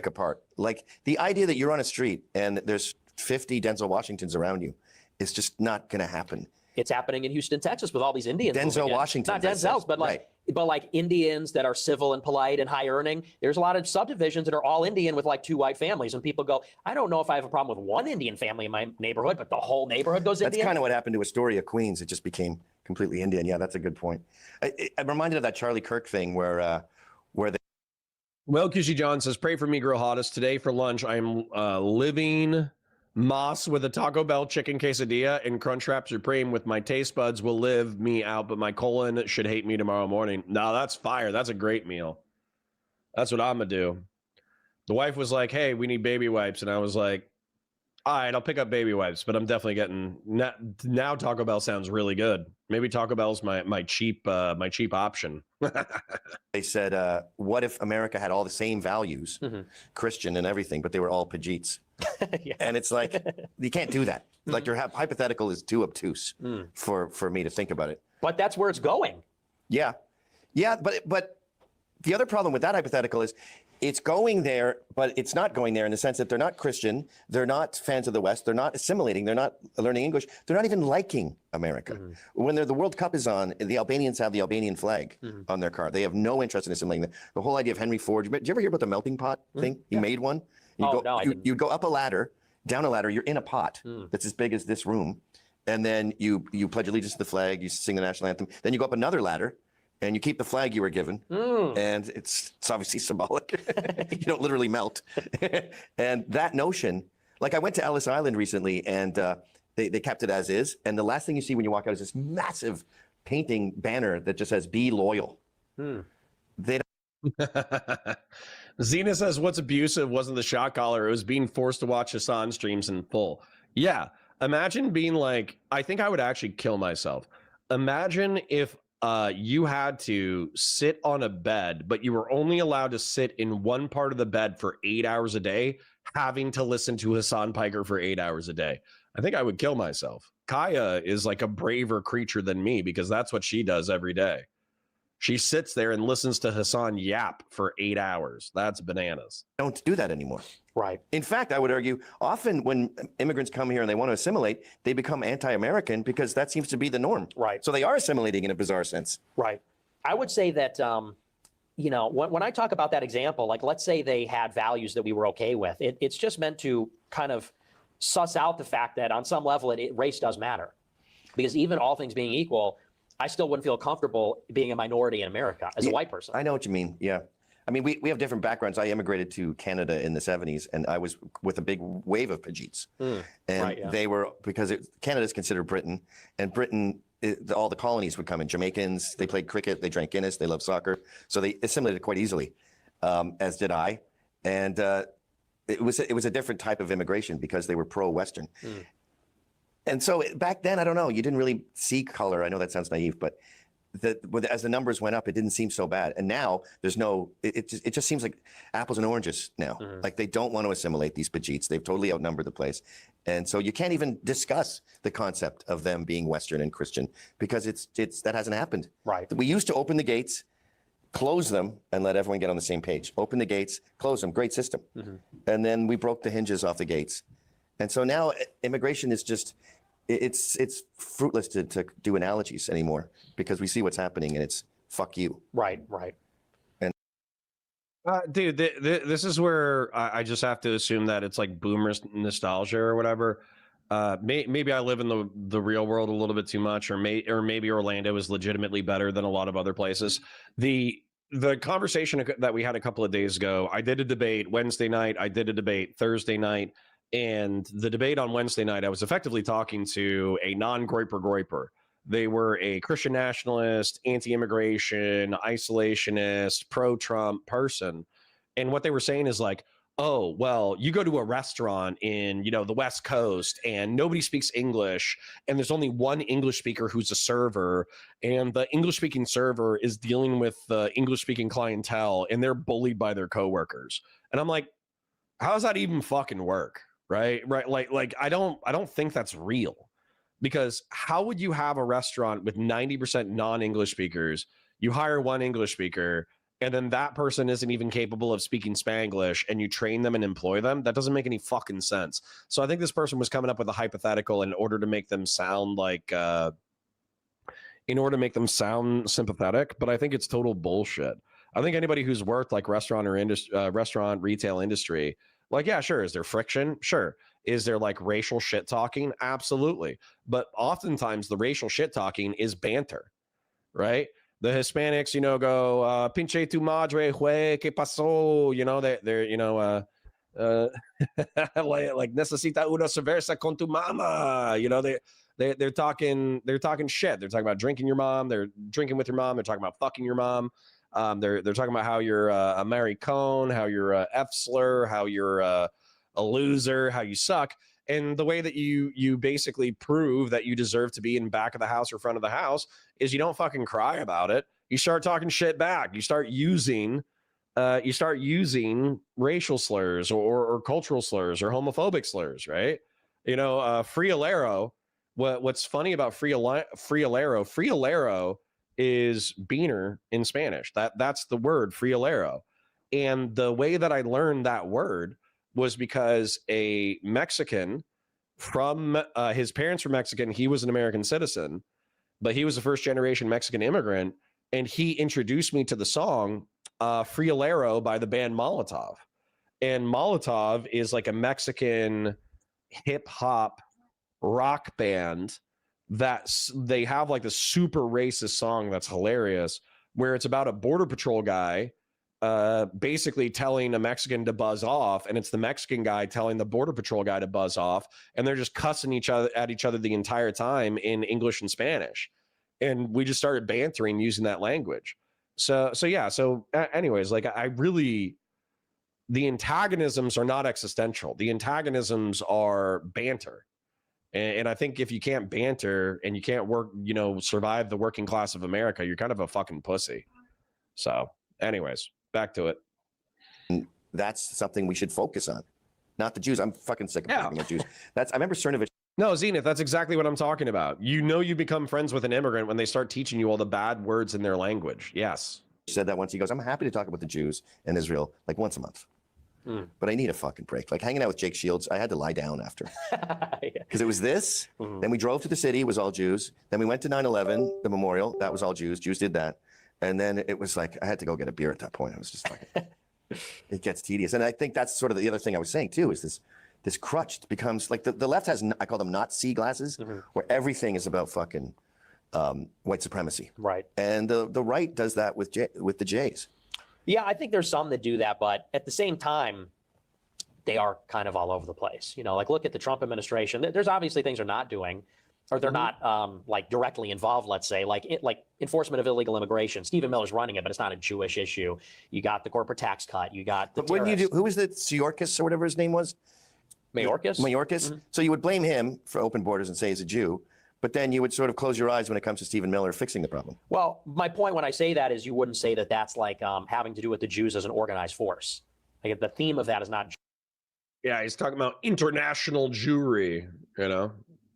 Apart. Like the idea that you're on a street and there's 50 Denzel Washingtons around you is just not going to happen. It's happening in Houston, Texas, with all these Indians. Denzel Washington. Not Denzel's, but like Indians that are civil and polite and high earning. There's a lot of subdivisions that are all Indian with like 2 white families, and people go, I don't know if I have a problem with one Indian family in my neighborhood, but the whole neighborhood goes Indian. That's kind of what happened to Astoria, Queens. It just became completely Indian. Yeah, that's a good point. I'm reminded of that Charlie Kirk thing where they. Well, Kishi John says, pray for me, girl hottest. Today for lunch, I'm living Moss with a Taco Bell chicken quesadilla and Crunchwrap Supreme with my taste buds will live me out, but my colon should hate me tomorrow morning. No, that's fire. That's a great meal. That's what I'm going to do. The wife was like, hey, we need baby wipes. And I was like, all right, I'll pick up baby wipes, but I'm definitely getting now Taco Bell sounds really good. Maybe Taco Bell's my cheap option. They said, what if America had all the same values, Christian and everything, but they were all Pajeets? Yeah. And it's like, you can't do that. Like your hypothetical is too obtuse for me to think about it. But that's where it's going. Yeah. Yeah, but the other problem with that hypothetical is it's going there, but it's not going there in the sense that they're not Christian, they're not fans of the West, they're not assimilating, they're not learning English, they're not even liking America. When the World Cup is on, the Albanians have the Albanian flag on their car. They have no interest in assimilating. The whole idea of Henry Ford, did you ever hear about the melting pot thing? He made one. You go up a ladder, down a ladder, you're in a pot that's as big as this room, and then you pledge allegiance to the flag, you sing the national anthem, then you go up another ladder, and you keep the flag you were given, and it's obviously symbolic. You don't literally melt. And that notion, like I went to Ellis Island recently, and they kept it as is, and the last thing you see when you walk out is this massive painting banner that just says, be loyal. They Zena says, what's abusive wasn't the shot collar, it was being forced to watch Hassan streams in full. Yeah, imagine being like, I think I would actually kill myself. Imagine if you had to sit on a bed, but you were only allowed to sit in one part of the bed for 8 hours a day, having to listen to Hassan Piker for 8 hours a day. I think I would kill myself. Kaya is like a braver creature than me because that's what she does every day. She sits there and listens to Hassan yap for 8 hours. That's bananas. don't do that anymore. Right. In fact, I would argue often when immigrants come here and they want to assimilate, they become anti-American because that seems to be the norm. Right. So they are assimilating in a bizarre sense. Right. I would say that, you know, when I talk about that example, like let's say they had values that we were okay with, it's just meant to kind of suss out the fact that on some level race does matter. Because even all things being equal, I still wouldn't feel comfortable being a minority in America as a white person. I know what you mean. Yeah. I mean, we have different backgrounds. I immigrated to Canada in the 70s, and I was with a big wave of Pajeets. And they were, because Canada's considered Britain, and Britain, all the colonies would come in. Jamaicans, they played cricket, they drank Guinness, they loved soccer. So they assimilated quite easily, as did I. and it was a different type of immigration because they were pro-Western. And so back then, I don't know, you didn't really see color. I know that sounds naive, but as the numbers went up, it didn't seem so bad. And now there's no, it just seems like apples and oranges now. Like they don't want to assimilate these Bajiks. They've totally outnumbered the place. And so you can't even discuss the concept of them being Western and Christian because that hasn't happened. Right. We used to open the gates, close them, and let everyone get on the same page. Open the gates, close them, great system. And then we broke the hinges off the gates. And so now immigration is just, it's fruitless to do analogies anymore because we see what's happening and it's fuck you. Right. And dude, this is where I just have to assume that it's like boomer nostalgia or whatever. Maybe I live in the real world a little bit too much, or maybe Orlando is legitimately better than a lot of other places. The conversation that we had a couple of days ago, I did a debate Wednesday night, I did a debate Thursday night, and the debate on Wednesday night, I was effectively talking to a non-groiper. They were a Christian nationalist, anti-immigration, isolationist, pro-Trump person. And what they were saying is like, oh, well, you go to a restaurant in, the West Coast and nobody speaks English and there's only one English speaker who's a server, and the English speaking server is dealing with the English speaking clientele and they're bullied by their coworkers. And I'm like, how does that even fucking work? Right. Like I don't think that's real, because how would you have a restaurant with 90% non-English speakers? You hire one English speaker and then that person isn't even capable of speaking Spanglish and you train them and employ them? That doesn't make any fucking sense. So I think this person was coming up with a hypothetical in order to make them sound like, sympathetic, but I think it's total bullshit. I think anybody who's worked like restaurant retail industry, like, yeah, sure. Is there friction? Sure. Is there like racial shit talking? Absolutely. But oftentimes the racial shit talking is banter, right? The Hispanics, go, pinche tu madre, güey, ¿qué pasó? They're like necesita una cerveza con tu mama. They're talking shit. They're talking about drinking your mom. They're drinking with your mom. They're talking about fucking your mom. They're talking about how you're a maricon, how you're a F slur, how you're a loser, how you suck. And the way that you basically prove that you deserve to be in back of the house or front of the house is you don't fucking cry about it. You start talking shit back. You start using racial slurs or cultural slurs or homophobic slurs, right? Friolero. What's funny about friolero is beaner in Spanish. That's the word, friolero. And the way that I learned that word was because a Mexican from his parents were Mexican. He was an American citizen, but he was a first generation Mexican immigrant. And he introduced me to the song Friolero by the band Molotov. And Molotov is like a Mexican hip hop rock band that they have like the super racist song that's hilarious, where it's about a border patrol guy basically telling a Mexican to buzz off, and it's the Mexican guy telling the border patrol guy to buzz off, and they're just cussing each other the entire time in English and Spanish. And we just started bantering using that language. So anyways, like the antagonisms are not existential. The antagonisms are banter. And I think if you can't banter and you can't survive the working class of America, you're kind of a fucking pussy. So anyways, back to it. That's something we should focus on. Not the Jews. I'm fucking sick of talking about Jews. I remember Cernovich. No, Zenith, that's exactly what I'm talking about. You become friends with an immigrant when they start teaching you all the bad words in their language. Yes. Said that once. He goes, I'm happy to talk about the Jews and Israel like once a month. But I need a fucking break. Like hanging out with Jake Shields, I had to lie down after. Because it was this. Then we drove to the city. It was all Jews. Then we went to 9/11, the memorial. That was all Jews. Jews did that. And then it was like, I had to go get a beer at that point. I was just like, it gets tedious. And I think that's sort of the other thing I was saying too, is this crutch becomes like the left has, I call them Nazi glasses, where everything is about fucking white supremacy. Right. And the right does that with the Jays. Yeah, I think there's some that do that, but at the same time, they are kind of all over the place. Like look at the Trump administration. There's obviously things they're not doing, or they're not like directly involved, let's say, like enforcement of illegal immigration. Stephen Miller's running it, but it's not a Jewish issue. You got the corporate tax cut. You got the But wouldn't you do, who was the Siorkas or whatever his name was? Mayorkas? Mayorkas? So you would blame him for open borders and say he's a Jew, but then you would sort of close your eyes when it comes to Stephen Miller fixing the problem. Well, my point when I say that is you wouldn't say that that's like having to do with the Jews as an organized force. Like the theme of that is not. Yeah, he's talking about international Jewry,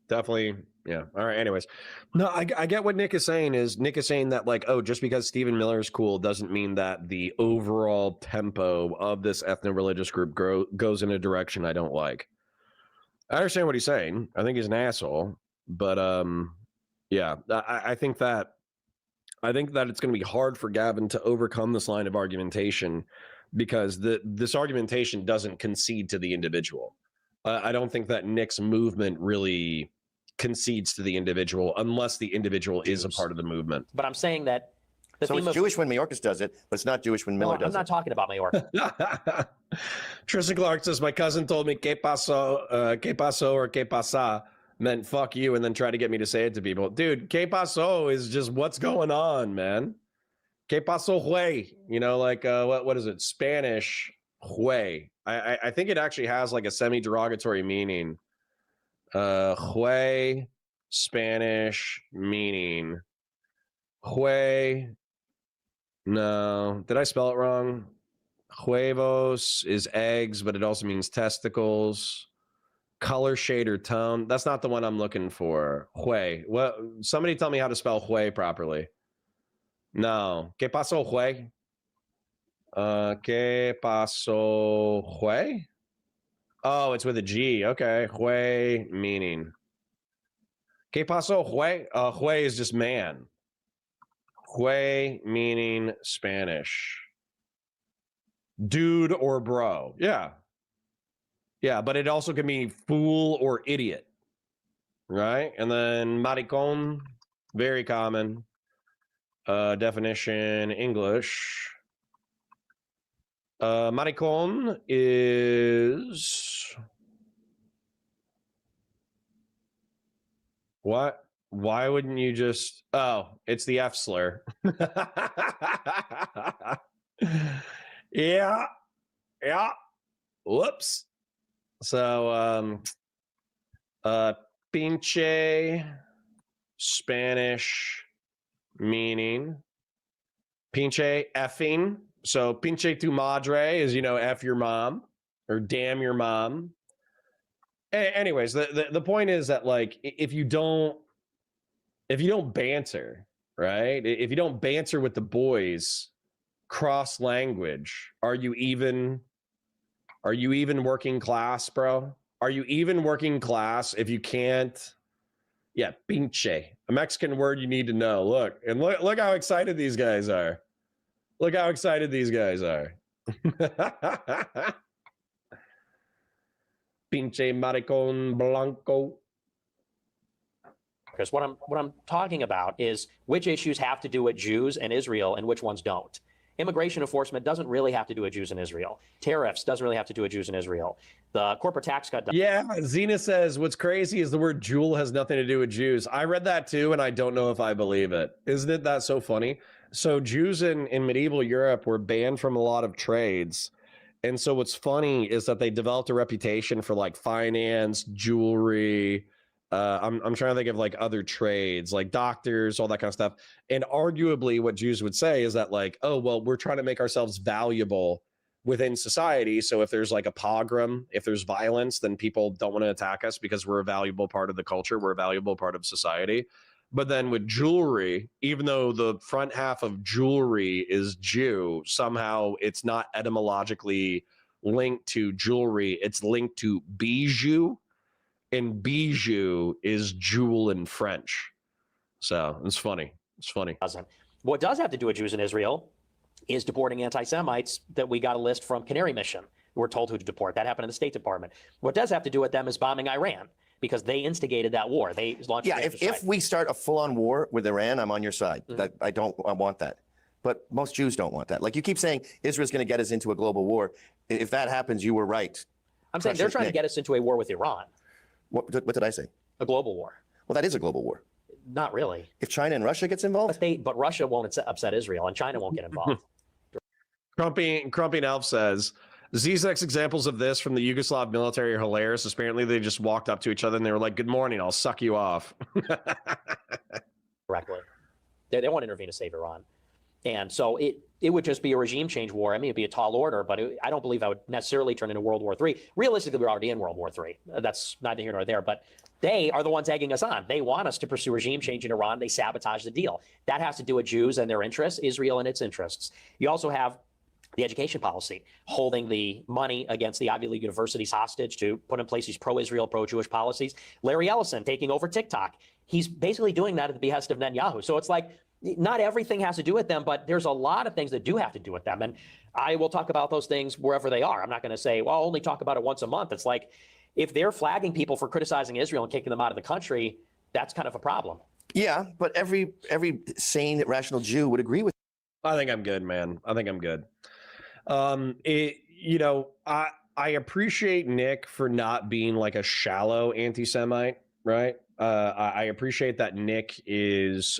definitely. Yeah. All right. Anyways, no, I get what Nick is saying. Nick is saying that like, oh, just because Stephen Miller is cool doesn't mean that the overall tempo of this ethno-religious group goes in a direction I don't like. I understand what he's saying. I think he's an asshole, but yeah, I think that it's going to be hard for Gavin to overcome this line of argumentation because this argumentation doesn't concede to the individual. I don't think that Nick's movement really concedes to the individual unless the individual is a part of the movement. But I'm saying that so it's Jewish when Mayorkas does it, but it's not Jewish when Miller does it. I'm not talking about Mayorkas. Tristan Clark says, my cousin told me que pasó or que pasa meant fuck you and then try to get me to say it to people. Dude, que pasó is just what's going on, man. Que pasó, güey? Like what is it? Spanish, güey. I think it actually has like a semi-derogatory meaning. Güey, Spanish meaning. Güey. No, did I spell it wrong? Huevos is eggs, but it also means testicles. Color, shade, or tone. That's not the one I'm looking for. Güey. Well, somebody tell me how to spell güey properly. No. ¿Qué pasó, güey? ¿Qué pasó, güey? Oh, it's with a G. Okay. Güey meaning. ¿Qué pasó, güey? Güey is just man. Güey meaning Spanish. Dude or bro. Yeah. Yeah, but it also can mean fool or idiot. Right? And then maricón, very common. Definition English. Maricón is what? Why wouldn't you just? Oh, it's the F slur. Yeah. Whoops. So, pinche Spanish meaning pinche effing. So pinche tu madre is, F your mom or damn your mom. Anyways, the point is that like, if you don't banter, right? If you don't banter with the boys cross language, are you even working class, bro? Are you even working class if you can't? Yeah, pinche, a Mexican word you need to know. Look how excited these guys are. Look how excited these guys are. Pinche maricón blanco. Because what I'm talking about is which issues have to do with Jews and Israel and which ones don't. Immigration enforcement doesn't really have to do with Jews and Israel. Tariffs doesn't really have to do with Jews and Israel. The corporate tax cut. Yeah, Zena says, what's crazy is the word jewel has nothing to do with Jews. I read that too, and I don't know if I believe it. Isn't that so funny? So Jews in medieval Europe were banned from a lot of trades. And so what's funny is that they developed a reputation for like finance, jewelry. I'm trying to think of like other trades, like doctors, all that kind of stuff. And arguably what Jews would say is that like, oh, well, we're trying to make ourselves valuable within society. So if there's like a pogrom, if there's violence, then people don't want to attack us because we're a valuable part of the culture. We're a valuable part of society. But then with jewelry, even though the front half of jewelry is Jew, somehow it's not etymologically linked to jewelry. It's linked to bijou, and bijou is jewel in French. So it's funny. It's funny. What does have to do with Jews in Israel is deporting anti-Semites that we got a list from Canary Mission. We're told who to deport. That happened in the State Department. What does have to do with them is bombing Iran, because they instigated that war. They launched. Yeah, if we start a full-on war with Iran, I'm on your side. Mm-hmm. I want that. But most Jews don't want that. Like you keep saying, Israel's going to get us into a global war. If that happens, you were right. I'm saying they're trying to get us into a war with Iran. What did I say? A global war. Well, that is a global war. Not really. If China and Russia gets involved, But Russia won't upset Israel, and China won't get involved. Crumpy Elf says, Zizek's examples of this from the Yugoslav military are hilarious. Apparently, they just walked up to each other and they were like, "Good morning, I'll suck you off." Correctly. They won't intervene to save Iran. And so it would just be a regime change war. I mean, it'd be a tall order, but I don't believe that would necessarily turn into World War III. Realistically, we're already in World War III. That's neither here nor there. But they are the ones egging us on. They want us to pursue regime change in Iran. They sabotage the deal. That has to do with Jews and their interests, Israel and its interests. You also have the education policy, holding the money against the Ivy League universities hostage to put in place these pro-Israel, pro-Jewish policies. Larry Ellison taking over TikTok. He's basically doing that at the behest of Netanyahu. So it's like, not everything has to do with them, but there's a lot of things that do have to do with them. And I will talk about those things wherever they are. I'm not going to say, well, I'll only talk about it once a month. It's like, if they're flagging people for criticizing Israel and kicking them out of the country, that's kind of a problem. yeah, but every sane, rational Jew would agree with. I think I'm good, man. I think I'm good. I appreciate Nick for not being like a shallow anti-Semite, right? I appreciate that Nick is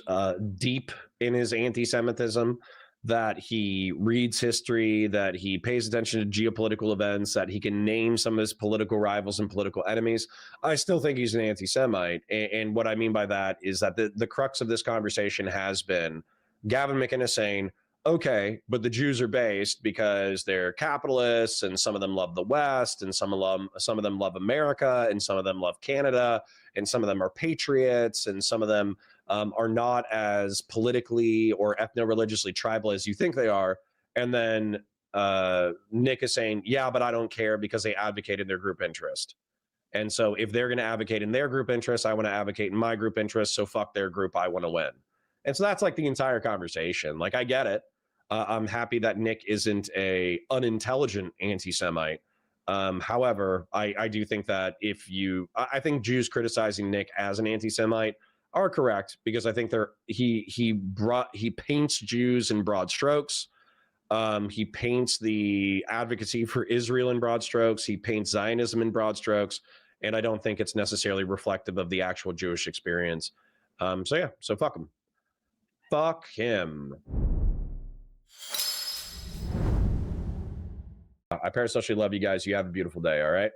deep in his anti-Semitism, that he reads history, that he pays attention to geopolitical events, that he can name some of his political rivals and political enemies. I still think he's an anti-Semite. And what I mean by that is that the crux of this conversation has been Gavin Mcinnes saying, okay, but the Jews are based because they're capitalists, and some of them love the West, and some of them love America, and some of them love Canada, and some of them are patriots, and some of them are not as politically or ethno-religiously tribal as you think they are. And then Nick is saying, yeah, but I don't care because they advocated their group interest. And so if they're going to advocate in their group interest, I want to advocate in my group interest. So fuck their group. I want to win. And so that's like the entire conversation. Like, I get it. I'm happy that Nick isn't a unintelligent anti-Semite. However, I do think that I think Jews criticizing Nick as an anti-Semite are correct, because I think he paints Jews in broad strokes. He paints the advocacy for Israel in broad strokes. He paints Zionism in broad strokes, and I don't think it's necessarily reflective of the actual Jewish experience. So fuck him. Fuck him. I parasocially love you guys. You have a beautiful day, all right?